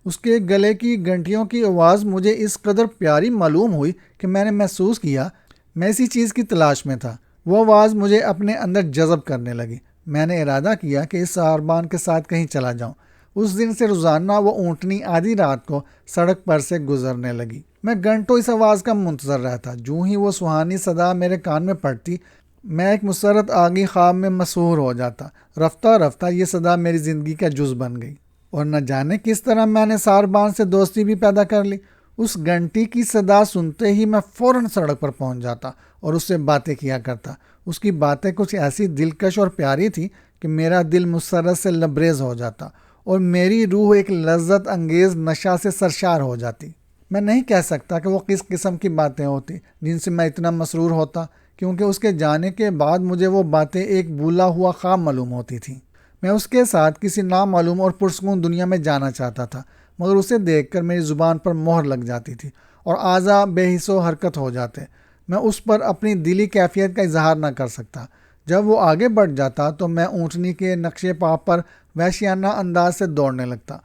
اس کے گلے کی گھنٹیوں کی آواز مجھے اس قدر پیاری معلوم ہوئی کہ میں نے محسوس کیا میں اسی چیز کی تلاش میں تھا۔ وہ آواز مجھے اپنے اندر جذب کرنے لگی۔ میں نے ارادہ کیا کہ اس ساربان کے ساتھ کہیں چلا جاؤں۔ اس دن سے روزانہ وہ اونٹنی آدھی رات کو سڑک پر سے گزرنے لگی۔ میں گھنٹوں اس آواز کا منتظر رہتا۔ جو ہی وہ سہانی صدا میرے کان میں پڑتی، میں ایک مسرت آگی خواب میں مسحور ہو جاتا۔ رفتہ رفتہ یہ صدا میری زندگی کا جز بن گئی، اور نہ جانے کس طرح میں نے ساربان سے دوستی بھی پیدا کر لی۔ اس گھنٹی کی صدا سنتے ہی میں فوراً سڑک پر پہنچ جاتا اور اس سے باتیں کیا کرتا۔ اس کی باتیں کچھ ایسی دلکش اور پیاری تھی کہ میرا دل مسرت سے لبریز ہو جاتا اور میری روح ایک لذت انگیز نشہ سے سرشار ہو جاتی۔ میں نہیں کہہ سکتا کہ وہ کس قسم کی باتیں ہوتی جن سے میں اتنا مسرور ہوتا، کیونکہ اس کے جانے کے بعد مجھے وہ باتیں ایک بھولا ہوا خواب معلوم ہوتی تھیں۔ میں اس کے ساتھ کسی نامعلوم اور پرسکون دنیا میں جانا چاہتا تھا، مگر اسے دیکھ کر میری زبان پر مہر لگ جاتی تھی اور اعضاء بے حس و حرکت ہو جاتے۔ میں اس پر اپنی دلی کیفیت کا اظہار نہ کر سکتا۔ جب وہ آگے بڑھ جاتا تو میں اونٹنی کے نقشے پا پر وحشیانہ انداز سے دوڑنے لگتا،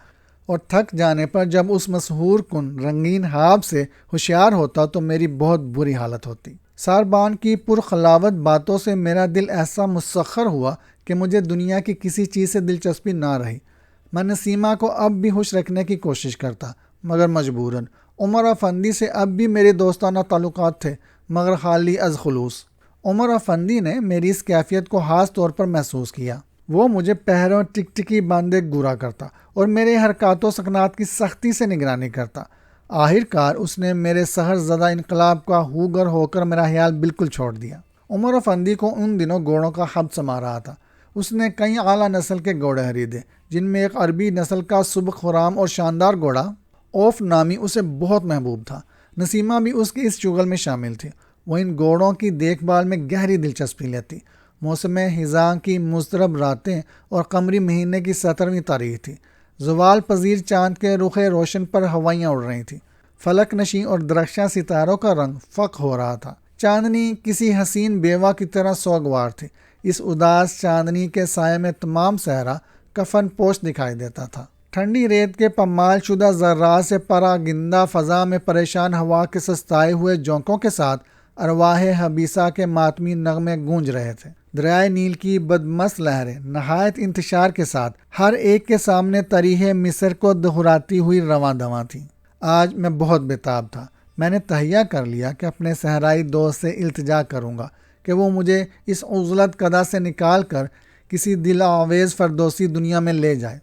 اور تھک جانے پر جب اس مسحور کن رنگین خواب سے ہوشیار ہوتا تو میری بہت بری حالت ہوتی۔ ساربان کی پرخلاوت باتوں سے میرا دل ایسا مسخر ہوا کہ مجھے دنیا کی کسی چیز سے دلچسپی نہ رہی۔ میں نسیمہ کو اب بھی خوش رکھنے کی کوشش کرتا، مگر مجبوراً۔ عمر افندی سے اب بھی میرے دوستانہ تعلقات تھے، مگر خالی از خلوص۔ عمر افندی نے میری اس کیفیت کو خاص طور پر محسوس کیا۔ وہ مجھے پہروں ٹکٹکی باندھے گورا کرتا اور میرے حرکات و سکنات کی سختی سے نگرانی کرتا۔ آخر کار اس نے میرے سحر زدہ انقلاب کا ہوگر ہو کر میرا خیال بالکل چھوڑ دیا۔ عمر افندی کو ان دنوں گھوڑوں کا حب سما رہا تھا۔ اس نے کئی اعلیٰ نسل کے گھوڑے خریدے، جن میں ایک عربی نسل کا سبک خرام اور شاندار گھوڑا اوف نامی اسے بہت محبوب تھا۔ نسیمہ بھی اس کے اس شغل میں شامل تھی۔ وہ ان گھوڑوں کی دیکھ بھال میں گہری دلچسپی لیتی۔ موسم خزاں کی مضطرب راتیں اور قمری مہینے کی 17ویں تاریخ تھی۔ زوال پذیر چاند کے رخ روشن پر ہوائیاں اڑ رہی تھیں۔ فلک نشیں اور درخشاں ستاروں کا رنگ فق ہو رہا تھا۔ چاندنی کسی حسین بیوہ کی طرح سوگوار تھی۔ اس اداس چاندنی کے سائے میں تمام صحرا کفن پوش دکھائی دیتا تھا۔ ٹھنڈی ریت کے پمال شدہ ذرات سے پراگندہ فضا میں پریشان ہوا کے سستائے ہوئے جھونکوں کے ساتھ ارواح حبیسہ کے ماتمی نغمے گونج رہے تھے۔ دریائے نیل کی بدمست لہریں نہایت انتشار کے ساتھ ہر ایک کے سامنے تریح مصر کو دہراتی ہوئی رواں دواں تھیں۔ آج میں بہت بےتاب تھا۔ میں نے تہیہ کر لیا کہ اپنے صحرائی دوست سے التجا کروں گا کہ وہ مجھے اس عزلت کدہ سے نکال کر کسی دل آویز فردوسی دنیا میں لے جائے۔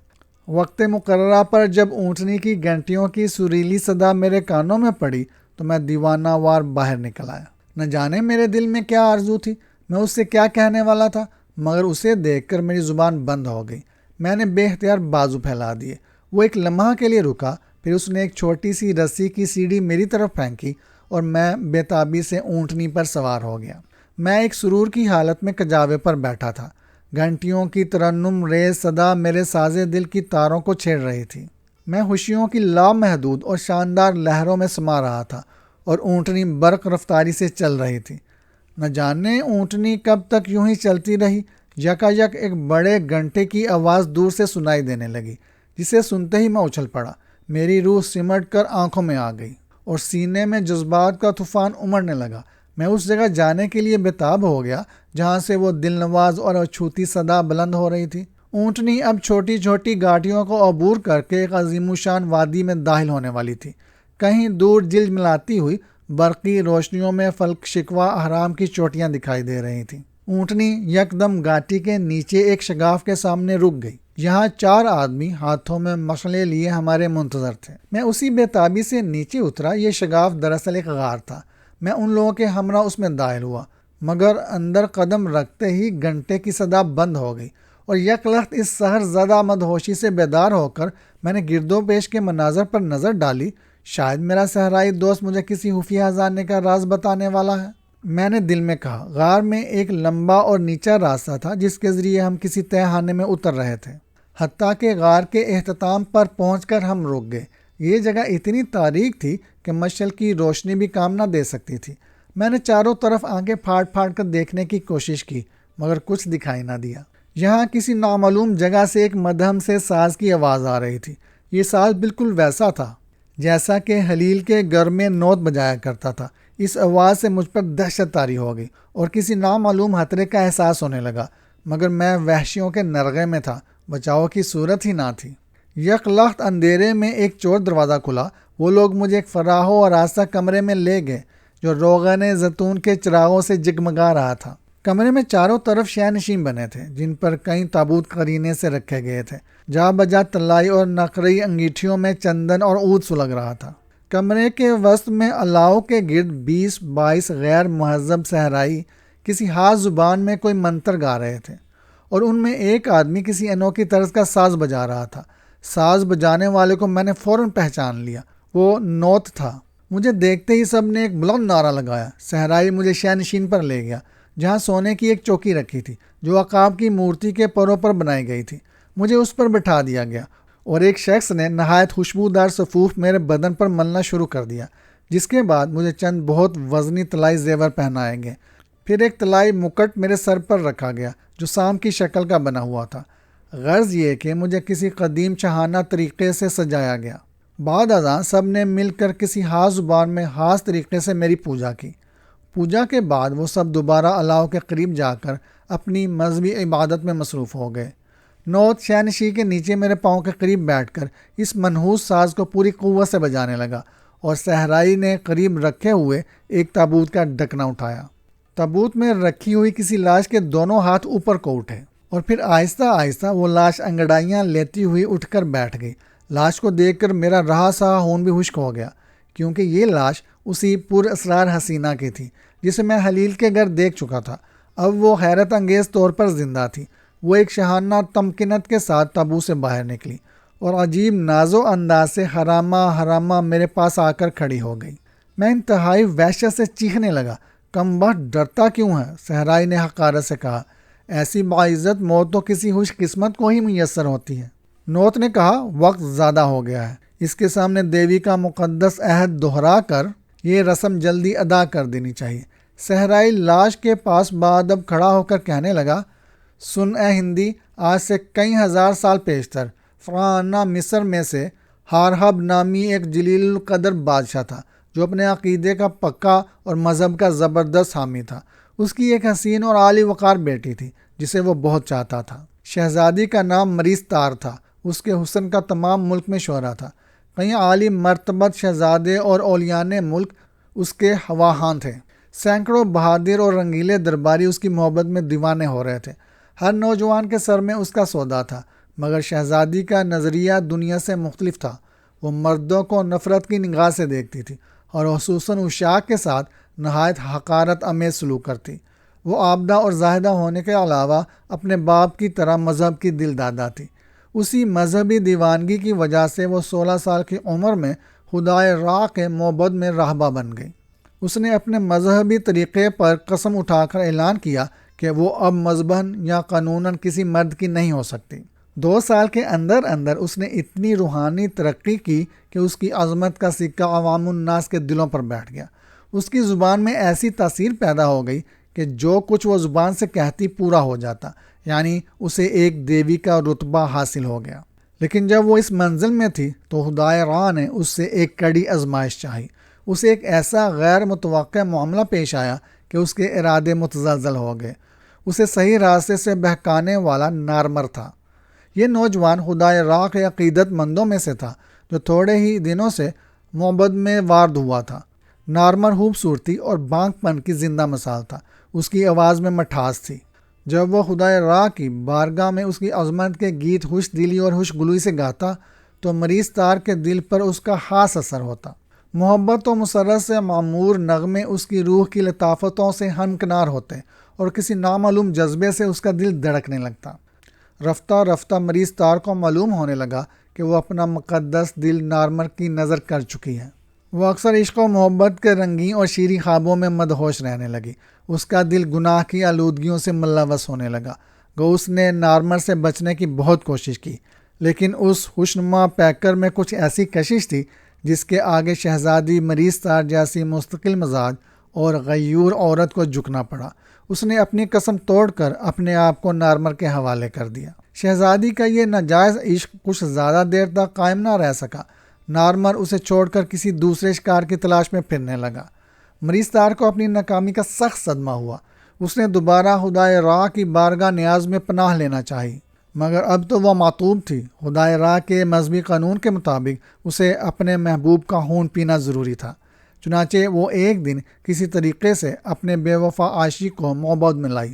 وقت مقررہ پر جب اونٹنی کی گھنٹیوں کی سریلی صدا میرے کانوں میں پڑی تو میں دیوانہ وار باہر نکل آیا۔ نہ جانے میرے دل میں کیا آرزو تھی، میں اس سے کیا کہنے والا تھا، مگر اسے دیکھ کر میری زبان بند ہو گئی۔ میں نے بے اختیار بازو پھیلا دیے۔ وہ ایک لمحہ کے لیے رکا، پھر اس نے ایک چھوٹی سی رسی کی سیڑھی میری طرف پھینکی اور میں بے تابی سے اونٹنی پر سوار ہو گیا۔ میں ایک سرور کی حالت میں کجاوے پر بیٹھا تھا۔ گھنٹیوں کی ترنم ریز صدا میرے سازے دل کی تاروں کو چھیڑ رہی تھی۔ میں خوشیوں کی لامحدود اور شاندار لہروں میں سما رہا تھا اور اونٹنی برق رفتاری سے چل رہی تھی۔ نہ جانے اونٹنی کب تک یوں ہی چلتی رہی۔ یکایک ایک بڑے گھنٹے کی آواز دور سے سنائی دینے لگی، جسے سنتے ہی میں اچھل پڑا۔ میری روح سمٹ کر آنکھوں میں آ گئی اور سینے میں جذبات کا طوفان امڑنے لگا۔ میں اس جگہ جانے کے لیے بےتاب ہو گیا جہاں سے وہ دل نواز اور اچھوتی صدا بلند ہو رہی تھی۔ اونٹنی اب چھوٹی چھوٹی گھاٹیوں کو عبور کر کے ایک عظیم الشان وادی میں داخل ہونے والی تھی۔ کہیں دور جلد ملاتی ہوئی برقی روشنیوں میں فلک شکوہ اہرام کی چوٹیاں دکھائی دے رہی تھیں۔ اونٹنی یکدم گھاٹی کے نیچے ایک شگاف کے سامنے رک گئی۔ یہاں 4 آدمی ہاتھوں میں مشعلیں لیے ہمارے منتظر تھے۔ میں اسی بےتابی سے نیچے اترا۔ یہ شگاف دراصل ایک غار تھا۔ میں ان لوگوں کے ہمراہ اس میں داخل ہوا، مگر اندر قدم رکھتے ہی گھنٹے کی صدا بند ہو گئی اور یک لخت اس سحر زدہ مدہوشی سے بیدار ہو کر میں نے گرد و پیش کے مناظر پر نظر ڈالی۔ شاید میرا صحرائی دوست مجھے کسی خفیہ خزانے کا راز بتانے والا ہے، میں نے دل میں کہا۔ غار میں ایک لمبا اور نیچا راستہ تھا جس کے ذریعے ہم کسی تہہ خانے میں اتر رہے تھے۔ حتیٰ کہ غار کے اختتام پر پہنچ کر ہم رک گئے۔ یہ جگہ اتنی تاریک تھی کہ مشعل کی روشنی بھی کام نہ دے سکتی تھی۔ میں نے چاروں طرف آنکھیں پھاڑ پھاڑ کر دیکھنے کی کوشش کی، مگر کچھ دکھائی نہ دیا۔ یہاں کسی نامعلوم جگہ سے ایک مدھم سے ساز کی آواز آ رہی تھی۔ یہ ساز بالکل ویسا تھا جیسا کہ خلیل کے گھر میں نوت بجایا کرتا تھا۔ اس آواز سے مجھ پر دہشت طاری ہو گئی اور کسی نامعلوم خطرے کا احساس ہونے لگا، مگر میں وحشیوں کے نرغے میں تھا، بچاؤ کی صورت ہی نہ تھی۔ یک لخت اندھیرے میں ایک چور دروازہ کھلا۔ وہ لوگ مجھے ایک فراہ و آراستہ کمرے میں لے گئے جو روغن زیتون کے چراغوں سے جگمگا رہا تھا۔ کمرے میں چاروں طرف شہ نشین بنے تھے جن پر کئی تابوت قرینے سے رکھے گئے تھے۔ جا بجا طلائی اور نقرئی انگیٹھیوں میں چندن اور عود سلگ رہا تھا۔ کمرے کے وسط میں الاؤ کے گرد 20-22 غیر مہذب صحرائی کسی خاص زبان میں کوئی منتر گا رہے تھے اور ان میں ایک آدمی کسی انوکھی طرز کا ساز بجا رہا تھا۔ ساز بجانے والے کو میں نے فوراً پہچان لیا، وہ نوت تھا۔ مجھے دیکھتے ہی سب نے ایک بلند نعرہ لگایا۔ صحرائی مجھے شہ نشین پر لے گیا جہاں سونے کی ایک چوکی رکھی تھی جو عقاب کی مورتی کے پروں پر بنائی گئی تھی۔ مجھے اس پر بٹھا دیا گیا اور ایک شخص نے نہایت خوشبودار صفوف میرے بدن پر ملنا شروع کر دیا، جس کے بعد مجھے چند بہت وزنی طلائی زیور پہنائے گئے۔ پھر ایک طلائی مکٹ میرے سر پر رکھا گیا جو سام کی شکل کا بنا ہوا تھا۔ غرض یہ کہ مجھے کسی قدیم شاہانہ طریقے سے سجایا گیا۔ بعد ازاں سب نے مل کر کسی خاص زبان میں خاص طریقے سے میری پوجا کی۔ پوجا کے بعد وہ سب دوبارہ الاؤ کے قریب جا کر اپنی مذہبی عبادت میں مصروف ہو گئے۔ نوت شہ نشین کے نیچے میرے پاؤں کے قریب بیٹھ کر اس منحوس ساز کو پوری قوت سے بجانے لگا اور صحرائی نے قریب رکھے ہوئے ایک تابوت کا ڈھکنا اٹھایا۔ تابوت میں رکھی ہوئی کسی لاش کے دونوں ہاتھ اوپر کو اٹھے اور پھر آہستہ آہستہ وہ لاش انگڑائیاں لیتی ہوئی اٹھ کر بیٹھ گئی۔ لاش کو دیکھ کر میرا رہا سہا خون بھی خشک ہو گیا، کیونکہ یہ لاش اسی پر اسرار حسینہ کی تھی جسے میں خلیل کے گھر دیکھ چکا تھا۔ اب وہ حیرت انگیز طور پر زندہ تھی۔ وہ ایک شاہانہ تمکنت کے ساتھ تابوت سے باہر نکلی اور عجیب ناز و انداز سے حرامہ میرے پاس آ کر کھڑی ہو گئی۔ میں انتہائی وحشت سے چیخنے لگا۔ کم بخت ڈرتا کیوں ہے؟ صحرائی نے حقارت سے کہا۔ ایسی باعزت موت تو کسی خوش قسمت کو ہی میسر ہوتی ہے۔ نوت نے کہا، وقت زیادہ ہو گیا ہے، اس کے سامنے دیوی کا مقدس عہد دہرا کر یہ رسم جلدی ادا کر دینی چاہیے۔ صحرائی لاش کے پاس بادب کھڑا ہو کر کہنے لگا، سن اے ہندی، آج سے کئی ہزار سال پیشتر فرعونہ مصر میں سے ہارہب نامی ایک جلیل القدر بادشاہ تھا جو اپنے عقیدے کا پکا اور مذہب کا زبردست حامی تھا۔ اس کی ایک حسین اور عالی وقار بیٹی تھی جسے وہ بہت چاہتا تھا۔ شہزادی کا نام مریض تار تھا۔ اس کے حسن کا تمام ملک میں شہرا تھا۔ کئی عالی مرتبت شہزادے اور اولیاء ملک اس کے خواہاں تھے۔ سینکڑوں بہادر اور رنگیلے درباری اس کی محبت میں دیوانے ہو رہے تھے۔ ہر نوجوان کے سر میں اس کا سودا تھا، مگر شہزادی کا نظریہ دنیا سے مختلف تھا۔ وہ مردوں کو نفرت کی نگاہ سے دیکھتی تھی اور خصوصاً عشاق کے ساتھ نہایت حقارت آمیز سلوک کرتی۔ وہ عابدہ اور زاہدہ ہونے کے علاوہ اپنے باپ کی طرح مذہب کی دل دادا تھی۔ اسی مذہبی دیوانگی کی وجہ سے وہ 16 سال کی عمر میں خدائے را کے معبد میں راہبہ بن گئی۔ اس نے اپنے مذہبی طریقے پر قسم اٹھا کر اعلان کیا کہ وہ اب مذہباً یا قانوناً کسی مرد کی نہیں ہو سکتی۔ 2 سال کے اندر اندر اس نے اتنی روحانی ترقی کی کہ اس کی عظمت کا سکہ عوام الناس کے دلوں پر بیٹھ گیا۔ اس کی زبان میں ایسی تاثیر پیدا ہو گئی کہ جو کچھ وہ زبان سے کہتی پورا ہو جاتا، یعنی اسے ایک دیوی کا رتبہ حاصل ہو گیا۔ لیکن جب وہ اس منزل میں تھی تو خدائے راہ نے اس سے ایک کڑی آزمائش چاہی۔ اسے ایک ایسا غیر متوقع معاملہ پیش آیا کہ اس کے ارادے متزلزل ہو گئے۔ اسے صحیح راستے سے بہکانے والا نارمر تھا۔ یہ نوجوان خدائے راہ کے عقیدت مندوں میں سے تھا جو تھوڑے ہی دنوں سے معبد میں وارد ہوا تھا۔ نارمر خوبصورتی اور بانک پن کی زندہ مثال تھا۔ اس کی آواز میں مٹھاس تھی۔ جب وہ خدائے راہ کی بارگاہ میں اس کی عظمت کے گیت خوش دلی اور خوش گلوئی سے گاتا تو مریض تار کے دل پر اس کا خاص اثر ہوتا۔ محبت و مسرت سے معمور نغمے اس کی روح کی لطافتوں سے ہمکنار ہوتے اور کسی نامعلوم جذبے سے اس کا دل دھڑکنے لگتا۔ رفتہ رفتہ مریض تار کو معلوم ہونے لگا کہ وہ اپنا مقدس دل نارمر کی نظر کر چکی ہے۔ وہ اکثر عشق و محبت کے رنگین اور شیریں خوابوں میں مدہوش رہنے لگی۔ اس کا دل گناہ کی آلودگیوں سے ملوث ہونے لگا۔ گو اس نے نارمر سے بچنے کی بہت کوشش کی، لیکن اس خوشنما پیکر میں کچھ ایسی کشش تھی جس کے آگے شہزادی مریض تار جیسی مستقل مزاج اور غیور عورت کو جھکنا پڑا۔ اس نے اپنی قسم توڑ کر اپنے آپ کو نارمر کے حوالے کر دیا۔ شہزادی کا یہ ناجائز عشق کچھ زیادہ دیر تک قائم نہ رہ سکا۔ نارمر اسے چھوڑ کر کسی دوسرے شکار کی تلاش میں پھرنے لگا۔ مریض تار کو اپنی ناکامی کا سخت صدمہ ہوا۔ اس نے دوبارہ خدائے راہ کی بارگاہ نیاز میں پناہ لینا چاہی، مگر اب تو وہ معطوب تھی۔ خدائے راہ کے مذہبی قانون کے مطابق اسے اپنے محبوب کا خون پینا ضروری تھا۔ چنانچہ وہ ایک دن کسی طریقے سے اپنے بے وفا عاشق کو معبد میں لائی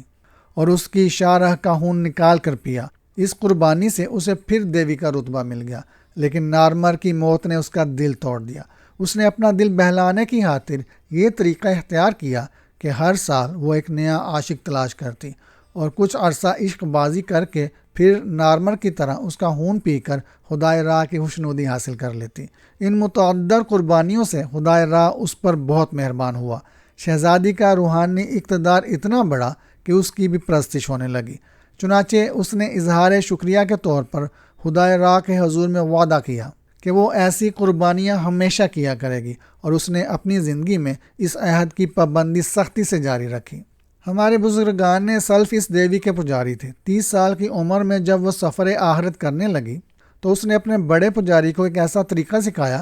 اور اس کی شارح کا خون نکال کر پیا۔ اس قربانی سے اسے پھر دیوی کا رتبہ مل گیا، لیکن نارمر کی موت نے اس کا دل توڑ دیا۔ اس نے اپنا دل بہلانے کی خاطر یہ طریقہ اختیار کیا کہ ہر سال وہ ایک نیا عاشق تلاش کرتی اور کچھ عرصہ عشق بازی کر کے پھر نارمر کی طرح اس کا خون پی کر خدائے راہ کی خوشنودی حاصل کر لیتی۔ ان متعدد قربانیوں سے خدائے راہ اس پر بہت مہربان ہوا۔ شہزادی کا روحانی اقتدار اتنا بڑا کہ اس کی بھی پرستش ہونے لگی۔ چنانچہ اس نے اظہار شکریہ کے طور پر خدائے راہ کے حضور میں وعدہ کیا کہ وہ ایسی قربانیاں ہمیشہ کیا کرے گی، اور اس نے اپنی زندگی میں اس عہد کی پابندی سختی سے جاری رکھی۔ ہمارے بزرگان سلف اس دیوی کے پجاری تھے۔ 30 سال کی عمر میں جب وہ سفر آخرت کرنے لگی تو اس نے اپنے بڑے پجاری کو ایک ایسا طریقہ سکھایا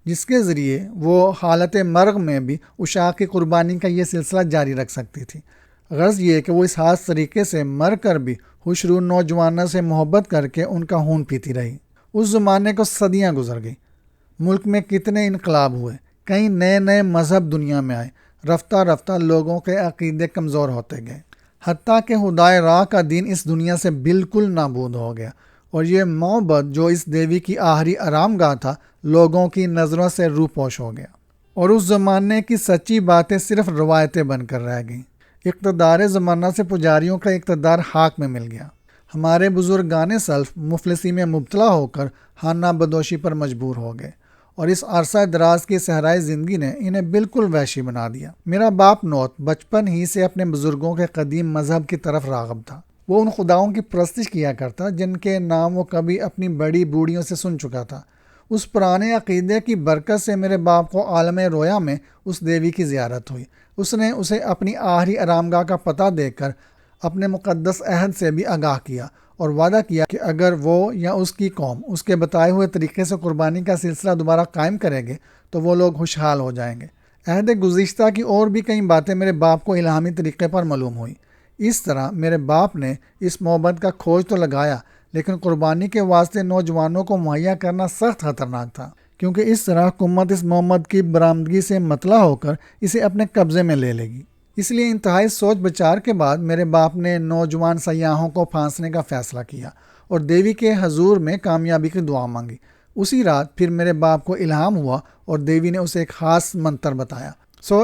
جس کے ذریعے وہ حالت مرگ میں بھی عشاق کی قربانی کا یہ سلسلہ جاری رکھ سکتی تھی۔ غرض یہ کہ وہ اس خاص طریقے سے مر کر بھی خوش روح نوجوانوں سے محبت کر کے ان کا خون پیتی رہی۔ اس زمانے کو صدیاں گزر گئی۔ ملک میں کتنے انقلاب ہوئے، کئی نئے نئے مذہب دنیا میں آئے۔ رفتہ رفتہ لوگوں کے عقیدے کمزور ہوتے گئے، حتیٰ کہ خدائے راہ کا دین اس دنیا سے بالکل نابود ہو گیا، اور یہ معبد جو اس دیوی کی آخری آرام گاہ تھا لوگوں کی نظروں سے روپوش ہو گیا، اور اس زمانے کی سچی باتیں صرف روایتیں بن کر رہ گئیں۔ اقتدار زمانہ سے پجاریوں کا اقتدار خاک میں مل گیا۔ ہمارے بزرگان سلف مفلسی میں مبتلا ہو کر خانہ بدوشی پر مجبور ہو گئے، اور اس عرصہ دراز کی صحرائی زندگی نے انہیں بالکل وحشی بنا دیا۔ میرا باپ نوت بچپن ہی سے اپنے بزرگوں کے قدیم مذہب کی طرف راغب تھا۔ وہ ان خداؤں کی پرستش کیا کرتا جن کے نام وہ کبھی اپنی بڑی بوڑھیوں سے سن چکا تھا۔ اس پرانے عقیدے کی برکت سے میرے باپ کو عالم رویا میں اس دیوی کی زیارت ہوئی۔ اس نے اسے اپنی آخری آرامگاہ کا پتہ دے کر اپنے مقدس عہد سے بھی آگاہ کیا، اور وعدہ کیا کہ اگر وہ یا اس کی قوم اس کے بتائے ہوئے طریقے سے قربانی کا سلسلہ دوبارہ قائم کریں گے تو وہ لوگ خوشحال ہو جائیں گے۔ عہد گزشتہ کی اور بھی کئی باتیں میرے باپ کو الہامی طریقے پر معلوم ہوئی۔ اس طرح میرے باپ نے اس معبد کا کھوج تو لگایا، لیکن قربانی کے واسطے نوجوانوں کو مہیا کرنا سخت خطرناک تھا، کیونکہ اس طرح حکومت اس معبد کی برآمدگی سے مطلع ہو کر اسے اپنے قبضے میں لے لے گی۔ اس لیے انتہائی سوچ بچار کے بعد میرے باپ نے نوجوان سیاحوں کو پھانسنے کا فیصلہ کیا اور دیوی کے حضور میں کامیابی کی دعا مانگی۔ اسی رات پھر میرے باپ کو الہام ہوا اور دیوی نے اسے ایک خاص منتر بتایا۔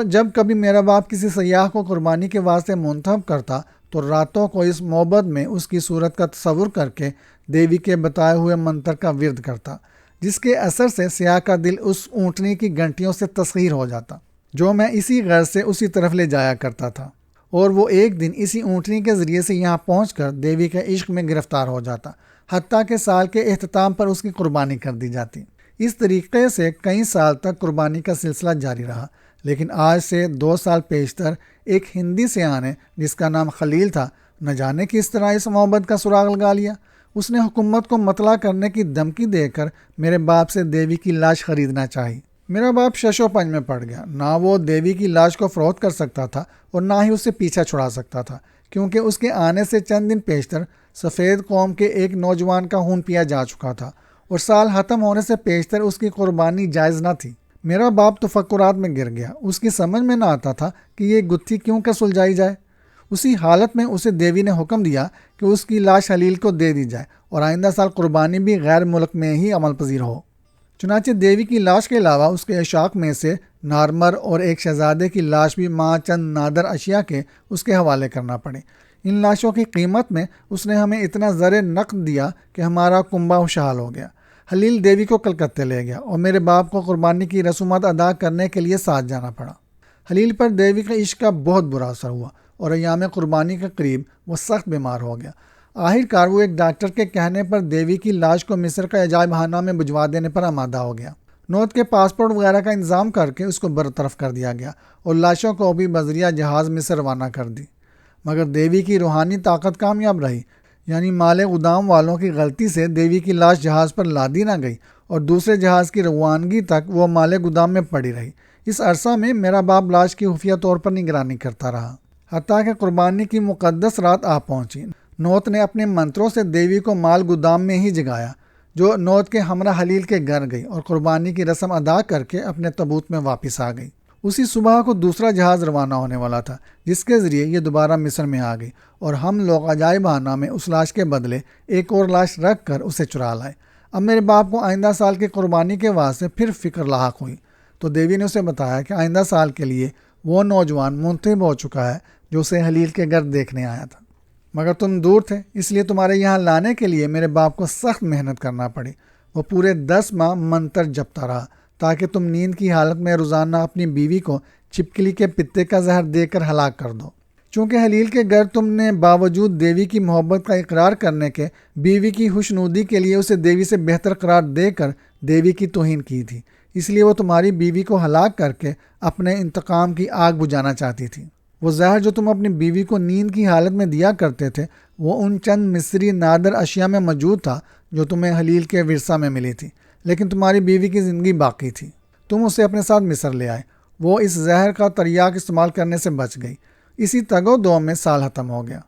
جب کبھی میرا باپ کسی سیاح کو قربانی کے واسطے منتخب کرتا تو راتوں کو اس معبد میں اس کی صورت کا تصور کر کے دیوی کے بتائے ہوئے منتر کا ورد کرتا، جس کے اثر سے سیاح کا دل اس اونٹنی کی گھنٹیوں سے تسخیر ہو جاتا جو میں اسی غرض سے اسی طرف لے جایا کرتا تھا، اور وہ ایک دن اسی اونٹنی کے ذریعے سے یہاں پہنچ کر دیوی کے عشق میں گرفتار ہو جاتا، حتیٰ کہ سال کے اختتام پر اس کی قربانی کر دی جاتی۔ اس طریقے سے کئی سال تک قربانی کا سلسلہ جاری رہا، لیکن آج سے 2 سال پیشتر ایک ہندی سیاح نے جس کا نام خلیل تھا، نہ جانے کس طرح اس معبد کا سراغ لگا لیا۔ اس نے حکومت کو مطلع کرنے کی دھمکی دے کر میرے باپ سے دیوی کی لاش خریدنا چاہی۔ میرا باپ شش و پنج میں پڑ گیا، نہ وہ دیوی کی لاش کو فروخت کر سکتا تھا اور نہ ہی اسے پیچھا چھڑا سکتا تھا، کیونکہ اس کے آنے سے چند دن پیشتر سفید قوم کے ایک نوجوان کا خون پیا جا چکا تھا اور سال ختم ہونے سے پیشتر اس کی قربانی جائز نہ تھی۔ میرا باپ تفکرات میں گر گیا، اس کی سمجھ میں نہ آتا تھا کہ یہ گتھی کیوں کر سلجھائی جائے۔ اسی حالت میں اسے دیوی نے حکم دیا کہ اس کی لاش حلیل کو دے دی جائے اور آئندہ سال قربانی بھی غیر ملک میں ہی عمل پذیر ہو۔ چنانچہ دیوی کی لاش کے علاوہ اس کے عشاق میں سے نارمر اور ایک شہزادے کی لاش بھی ماں چند نادر اشیاء کے اس کے حوالے کرنا پڑے۔ ان لاشوں کی قیمت میں اس نے ہمیں اتنا زر نقد دیا کہ ہمارا کنبہ خوشحال ہو گیا۔ حلیل دیوی کو کلکتے لے گیا اور میرے باپ کو قربانی کی رسومات ادا کرنے کے لیے ساتھ جانا پڑا۔ حلیل پر دیوی کے عشق کا بہت برا اثر ہوا اور ایام قربانی کے قریب وہ سخت بیمار ہو گیا۔ آخر کار وہ ایک ڈاکٹر کے کہنے پر دیوی کی لاش کو مصر کا عجائب خانہ میں بھجوا دینے پر آمادہ ہو گیا۔ نوت کے پاسپورٹ وغیرہ کا انتظام کر کے اس کو برطرف کر دیا گیا اور لاشوں کو بھی بذریعہ جہاز مصر روانہ کر دی۔ مگر دیوی کی روحانی طاقت کامیاب رہی، یعنی مال گودام والوں کی غلطی سے دیوی کی لاش جہاز پر لادی نہ گئی اور دوسرے جہاز کی روانگی تک وہ مال گودام میں پڑی رہی۔ اس عرصہ میں میرا باپ لاش کی خفیہ طور پر نگرانی کرتا رہا، حتیٰ کہ قربانی کی مقدس رات آ پہنچی۔ نوت نے اپنے منتروں سے دیوی کو مال گودام میں ہی جگایا، جو نوت کے ہمراہ حلیل کے گھر گئی اور قربانی کی رسم ادا کر کے اپنے تابوت میں واپس آ گئی۔ اسی صبح کو دوسرا جہاز روانہ ہونے والا تھا، جس کے ذریعے یہ دوبارہ مصر میں آ گئی اور ہم لوگ عجائب خانہ میں اس لاش کے بدلے ایک اور لاش رکھ کر اسے چرا لائے۔ اب میرے باپ کو آئندہ سال کی قربانی کے واسطے پھر فکر لاحق ہوئی، تو دیوی نے اسے بتایا کہ آئندہ سال کے لیے وہ نوجوان منتخب ہو چکا ہے جو اسے حلیل کے گھر دیکھنے آیا تھا، مگر تم دور تھے، اس لیے تمہارے یہاں لانے کے لیے میرے باپ کو سخت محنت کرنا پڑی۔ وہ پورے 10 ماہ منتر جپتا رہا تاکہ تم نیند کی حالت میں روزانہ اپنی بیوی کو چھپکلی کے پتے کا زہر دے کر ہلاک کر دو۔ چونکہ حلیل کے گھر تم نے باوجود دیوی کی محبت کا اقرار کرنے کے بیوی کی خوشنودی کے لیے اسے دیوی سے بہتر قرار دے کر دیوی کی توہین کی تھی، اس لیے وہ تمہاری بیوی کو ہلاک کر کے اپنے انتقام کی آگ بجھانا چاہتی تھی۔ وہ زہر جو تم اپنی بیوی کو نیند کی حالت میں دیا کرتے تھے وہ ان چند مصری نادر اشیاء میں موجود تھا جو تمہیں حلیل کے ورثہ میں ملی تھی، لیکن تمہاری بیوی کی زندگی باقی تھی۔ تم اسے اپنے ساتھ مصر لے آئے، وہ اس زہر کا تریاق استعمال کرنے سے بچ گئی۔ اسی تگ و دو میں سال ختم ہو گیا۔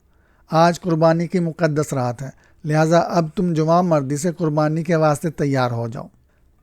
آج قربانی کی مقدس رات ہے، لہٰذا اب تم جوان مردی سے قربانی کے واسطے تیار ہو جاؤ۔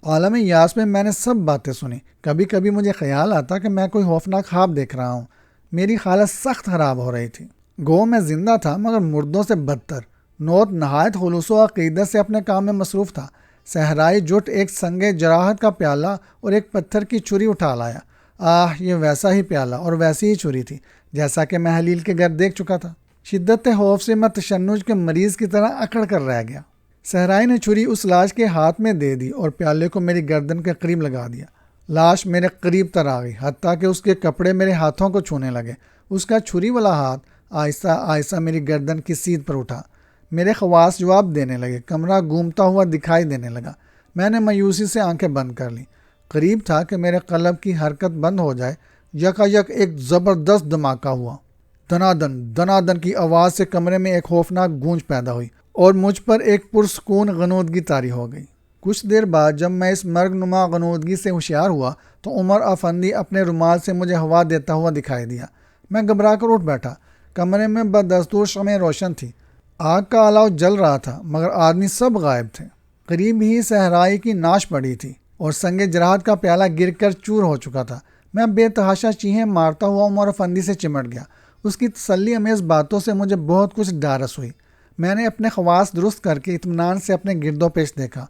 عالم یاس میں میں نے سب باتیں سنی۔ کبھی کبھی مجھے خیال آتا کہ میں کوئی خوفناک خواب دیکھ رہا ہوں۔ میری حالت سخت خراب ہو رہی تھی، گو میں زندہ تھا مگر مردوں سے بدتر۔ نوت نہایت خلوص و عقیدت سے اپنے کام میں مصروف تھا۔ صحرائی جٹ ایک سنگ جراحت کا پیالہ اور ایک پتھر کی چھری اٹھا لایا۔ یہ ویسا ہی پیالہ اور ویسی ہی چھری تھی جیسا کہ میں حلیل کے گھر دیکھ چکا تھا۔ شدت خوف سے میں تشنج کے مریض کی طرح اکڑ کر رہ گیا۔ صحرائی نے چھری اس لاش کے ہاتھ میں دے دی اور پیالے کو میری گردن کے قریب لگا دیا۔ لاش میرے قریب تر آ گئی، حتیٰ کہ اس کے کپڑے میرے ہاتھوں کو چھونے لگے۔ اس کا چھری والا ہاتھ آہستہ آہستہ میری گردن کی سیدھ پر اٹھا۔ میرے خواص جواب دینے لگے، کمرہ گھومتا ہوا دکھائی دینے لگا۔ میں نے مایوسی سے آنکھیں بند کر لیں۔ قریب تھا کہ میرے قلب کی حرکت بند ہو جائے۔ یکا یک ایک زبردست دھماکہ ہوا۔ دنادن دنادن کی آواز سے کمرے میں ایک خوفناک گونج پیدا ہوئی اور مجھ پر ایک پرسکون غنودگی طاری ہو گئی۔ کچھ دیر بعد جب میں اس مرگ نما غنودگی سے ہوشیار ہوا تو عمر افندی اپنے رومال سے مجھے ہوا دیتا ہوا دکھائی دیا۔ میں گھبرا کر اٹھ بیٹھا۔ کمرے میں بدستور شمع روشن تھی، آگ کا الاؤ جل رہا تھا، مگر آدمی سب غائب تھے۔ قریب ہی صحرائی کی ناش پڑی تھی اور سنگ جراحت کا پیالہ گر کر چور ہو چکا تھا۔ میں بے تحاشا چیخیں مارتا ہوا عمر افندی سے چمٹ گیا۔ اس کی تسلی امیز باتوں سے مجھے بہت کچھ ڈھارس ہوئی۔ میں نے اپنے خواص درست کر کے اطمینان سے اپنے گرد و پیش دیکھا۔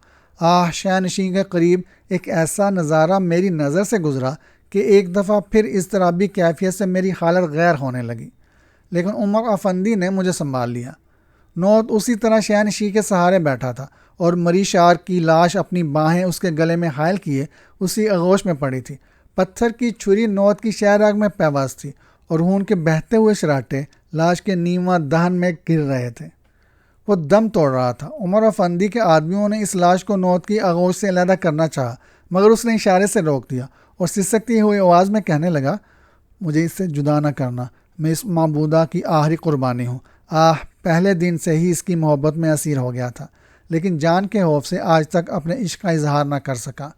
شہ نشین کے قریب ایک ایسا نظارہ میری نظر سے گزرا کہ ایک دفعہ پھر اضطرابی کیفیت سے میری حالت غیر ہونے لگی، لیکن عمر افندی نے مجھے سنبھال لیا۔ نوت اسی طرح شہ نشین کے سہارے بیٹھا تھا اور مری شار کی لاش اپنی باہیں اس کے گلے میں حائل کیے اسی آغوش میں پڑی تھی۔ پتھر کی چھری نوت کی شہ رگ میں پیوست تھی اور خون کے بہتے ہوئے شراٹے لاش کے نیواں دہن میں گر رہے تھے۔ وہ دم توڑ رہا تھا۔ عمر افندی کے آدمیوں نے اس لاش کو نوت کی آغوش سے علیحدہ کرنا چاہا، مگر اس نے اشارے سے روک دیا اور سسکتی ہوئی آواز میں کہنے لگا، مجھے اس سے جدا نہ کرنا، میں اس معبودہ کی آخری قربانی ہوں۔ پہلے دن سے ہی اس کی محبت میں اسیر ہو گیا تھا، لیکن جان کے خوف سے آج تک اپنے عشق کا اظہار نہ کر سکا۔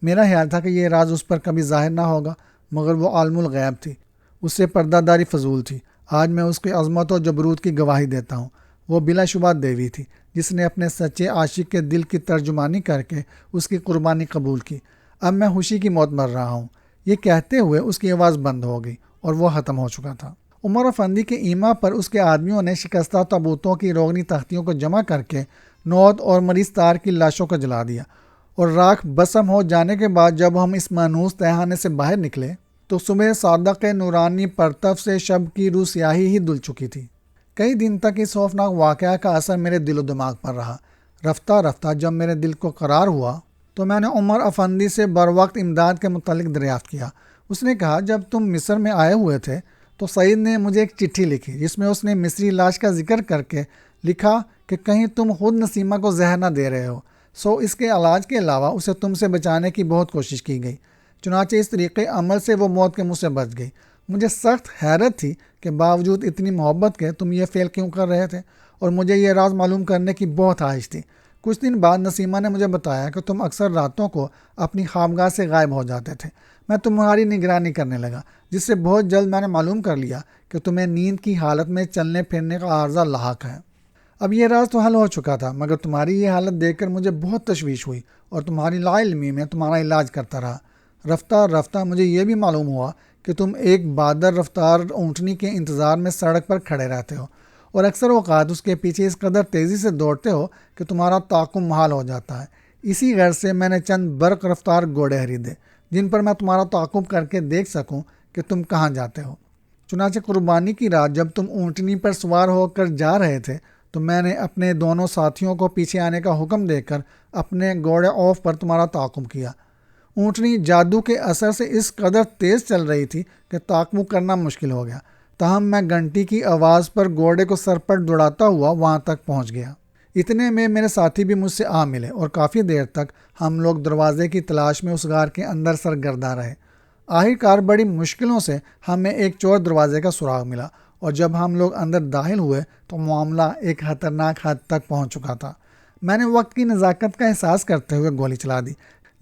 میرا خیال تھا کہ یہ راز اس پر کبھی ظاہر نہ ہوگا، مگر وہ عالم الغیب تھی، اس سے پردہ داری فضول تھی۔ آج میں اس کی عظمت و جبروت کی گواہی دیتا ہوں۔ وہ بلا شبہ دیوی تھی، جس نے اپنے سچے عاشق کے دل کی ترجمانی کر کے اس کی قربانی قبول کی۔ اب میں خوشی کی موت مر رہا ہوں۔ یہ کہتے ہوئے اس کی آواز بند ہو گئی اور وہ ختم ہو چکا تھا۔ عمر افندی کے ایما پر اس کے آدمیوں نے شکستہ تابوتوں کی روغنی تختیوں کو جمع کر کے نوت اور مریض تار کی لاشوں کو جلا دیا، اور راکھ بسم ہو جانے کے بعد جب ہم اس مانوس تہخانے سے باہر نکلے تو صبح صادق نورانی پرتف سے شب کی روح سیاہی ہی دل چکی تھی۔ کئی دن تک اس خوفناک واقعہ کا اثر میرے دل و دماغ پر رہا۔ رفتہ رفتہ جب میرے دل کو قرار ہوا تو میں نے عمر افندی سے بروقت امداد کے متعلق دریافت کیا۔ اس نے کہا، جب تم مصر میں آئے ہوئے تھے تو سعید نے مجھے ایک چٹھی لکھی، جس میں اس نے مصری لاش کا ذکر کر کے لکھا کہ کہیں تم خود نسیمہ کو زہر نہ دے رہے ہو، سو اس کے علاج کے علاوہ اسے تم سے بچانے کی بہت کوشش کی گئی۔ چنانچہ اس طریقے عمل سے وہ موت کے منہ سے بچ گئی۔ مجھے سخت حیرت تھی کہ باوجود اتنی محبت کے تم یہ فعل کیوں کر رہے تھے، اور مجھے یہ راز معلوم کرنے کی بہت خواہش تھی۔ کچھ دن بعد نسیمہ نے مجھے بتایا کہ تم اکثر راتوں کو اپنی خوابگاہ سے غائب ہو جاتے تھے۔ میں تمہاری نگرانی کرنے لگا، جس سے بہت جلد میں نے معلوم کر لیا کہ تمہیں نیند کی حالت میں چلنے پھرنے کا عارضہ لاحق ہے۔ اب یہ راز تو حل ہو چکا تھا، مگر تمہاری یہ حالت دیکھ کر مجھے بہت تشویش ہوئی اور تمہاری لا علمی میں تمہارا علاج کرتا رہا۔ رفتہ رفتہ مجھے یہ بھی معلوم ہوا کہ تم ایک بادر رفتار اونٹنی کے انتظار میں سڑک پر کھڑے رہتے ہو، اور اکثر اوقات اس کے پیچھے اس قدر تیزی سے دوڑتے ہو کہ تمہارا تعاقب محال ہو جاتا ہے۔ اسی غرض سے میں نے چند برق رفتار گھوڑے خریدے، جن پر میں تمہارا تعاقب کر کے دیکھ سکوں کہ تم کہاں جاتے ہو۔ چنانچہ قربانی کی رات جب تم اونٹنی پر سوار ہو کر جا رہے تھے تو میں نے اپنے دونوں ساتھیوں کو پیچھے آنے کا حکم دے کر اپنے گھوڑے اوف پر تمہارا تعاقب کیا۔ اونٹنی جادو کے اثر سے اس قدر تیز چل رہی تھی کہ تعاقب کرنا مشکل ہو گیا، تاہم میں گھنٹی کی آواز پر گھوڑے کو سر پر دوڑاتا ہوا وہاں تک پہنچ گیا۔ اتنے میں میرے ساتھی بھی مجھ سے آ ملے، اور کافی دیر تک ہم لوگ دروازے کی تلاش میں اس غار کے اندر سرگرداں رہے۔ آخرکار بڑی مشکلوں سے ہمیں ایک چور دروازے کا سراغ ملا، اور جب ہم لوگ اندر داخل ہوئے تو معاملہ ایک خطرناک حد تک پہنچ چکا تھا۔ میں نے وقت کی نزاکت کا احساس کرتے ہوئے گولی چلا دی،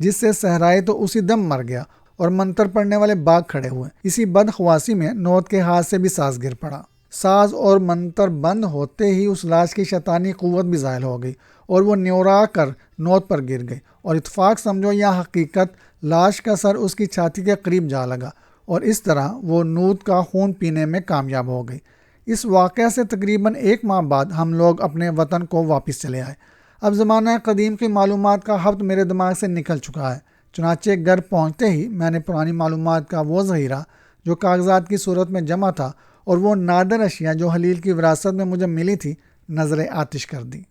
جس سے صحرائی تو اسی دم مر گیا اور منتر پڑھنے والے باغ کھڑے ہوئے۔ اسی بدخواسی میں نوت کے ہاتھ سے بھی ساز گر پڑا۔ ساز اور منتر بند ہوتے ہی اس لاش کی شیطانی قوت بھی زائل ہو گئی، اور وہ نیورا کر نوت پر گر گئی، اور اتفاق سمجھو یا حقیقت، لاش کا سر اس کی چھاتی کے قریب جا لگا، اور اس طرح وہ نوت کا خون پینے میں کامیاب ہو گئی۔ اس واقعہ سے تقریباً 1 ماہ بعد ہم لوگ اپنے وطن کو واپس چلے آئے۔ اب زمانہ قدیم کی معلومات کا ہفت میرے دماغ سے نکل چکا ہے۔ چنانچہ گھر پہنچتے ہی میں نے پرانی معلومات کا وہ ذخیرہ جو کاغذات کی صورت میں جمع تھا، اور وہ نادر اشیاء جو خلیل کی وراثت میں مجھے ملی تھی، نظر آتش کر دی۔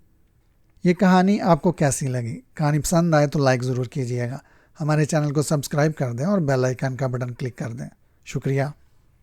یہ کہانی آپ کو کیسی لگی؟ کہانی پسند آئے تو لائک ضرور کیجیے گا، ہمارے چینل کو سبسکرائب کر دیں اور بیل آئیکن کا بٹن کلک کر دیں۔ شکریہ۔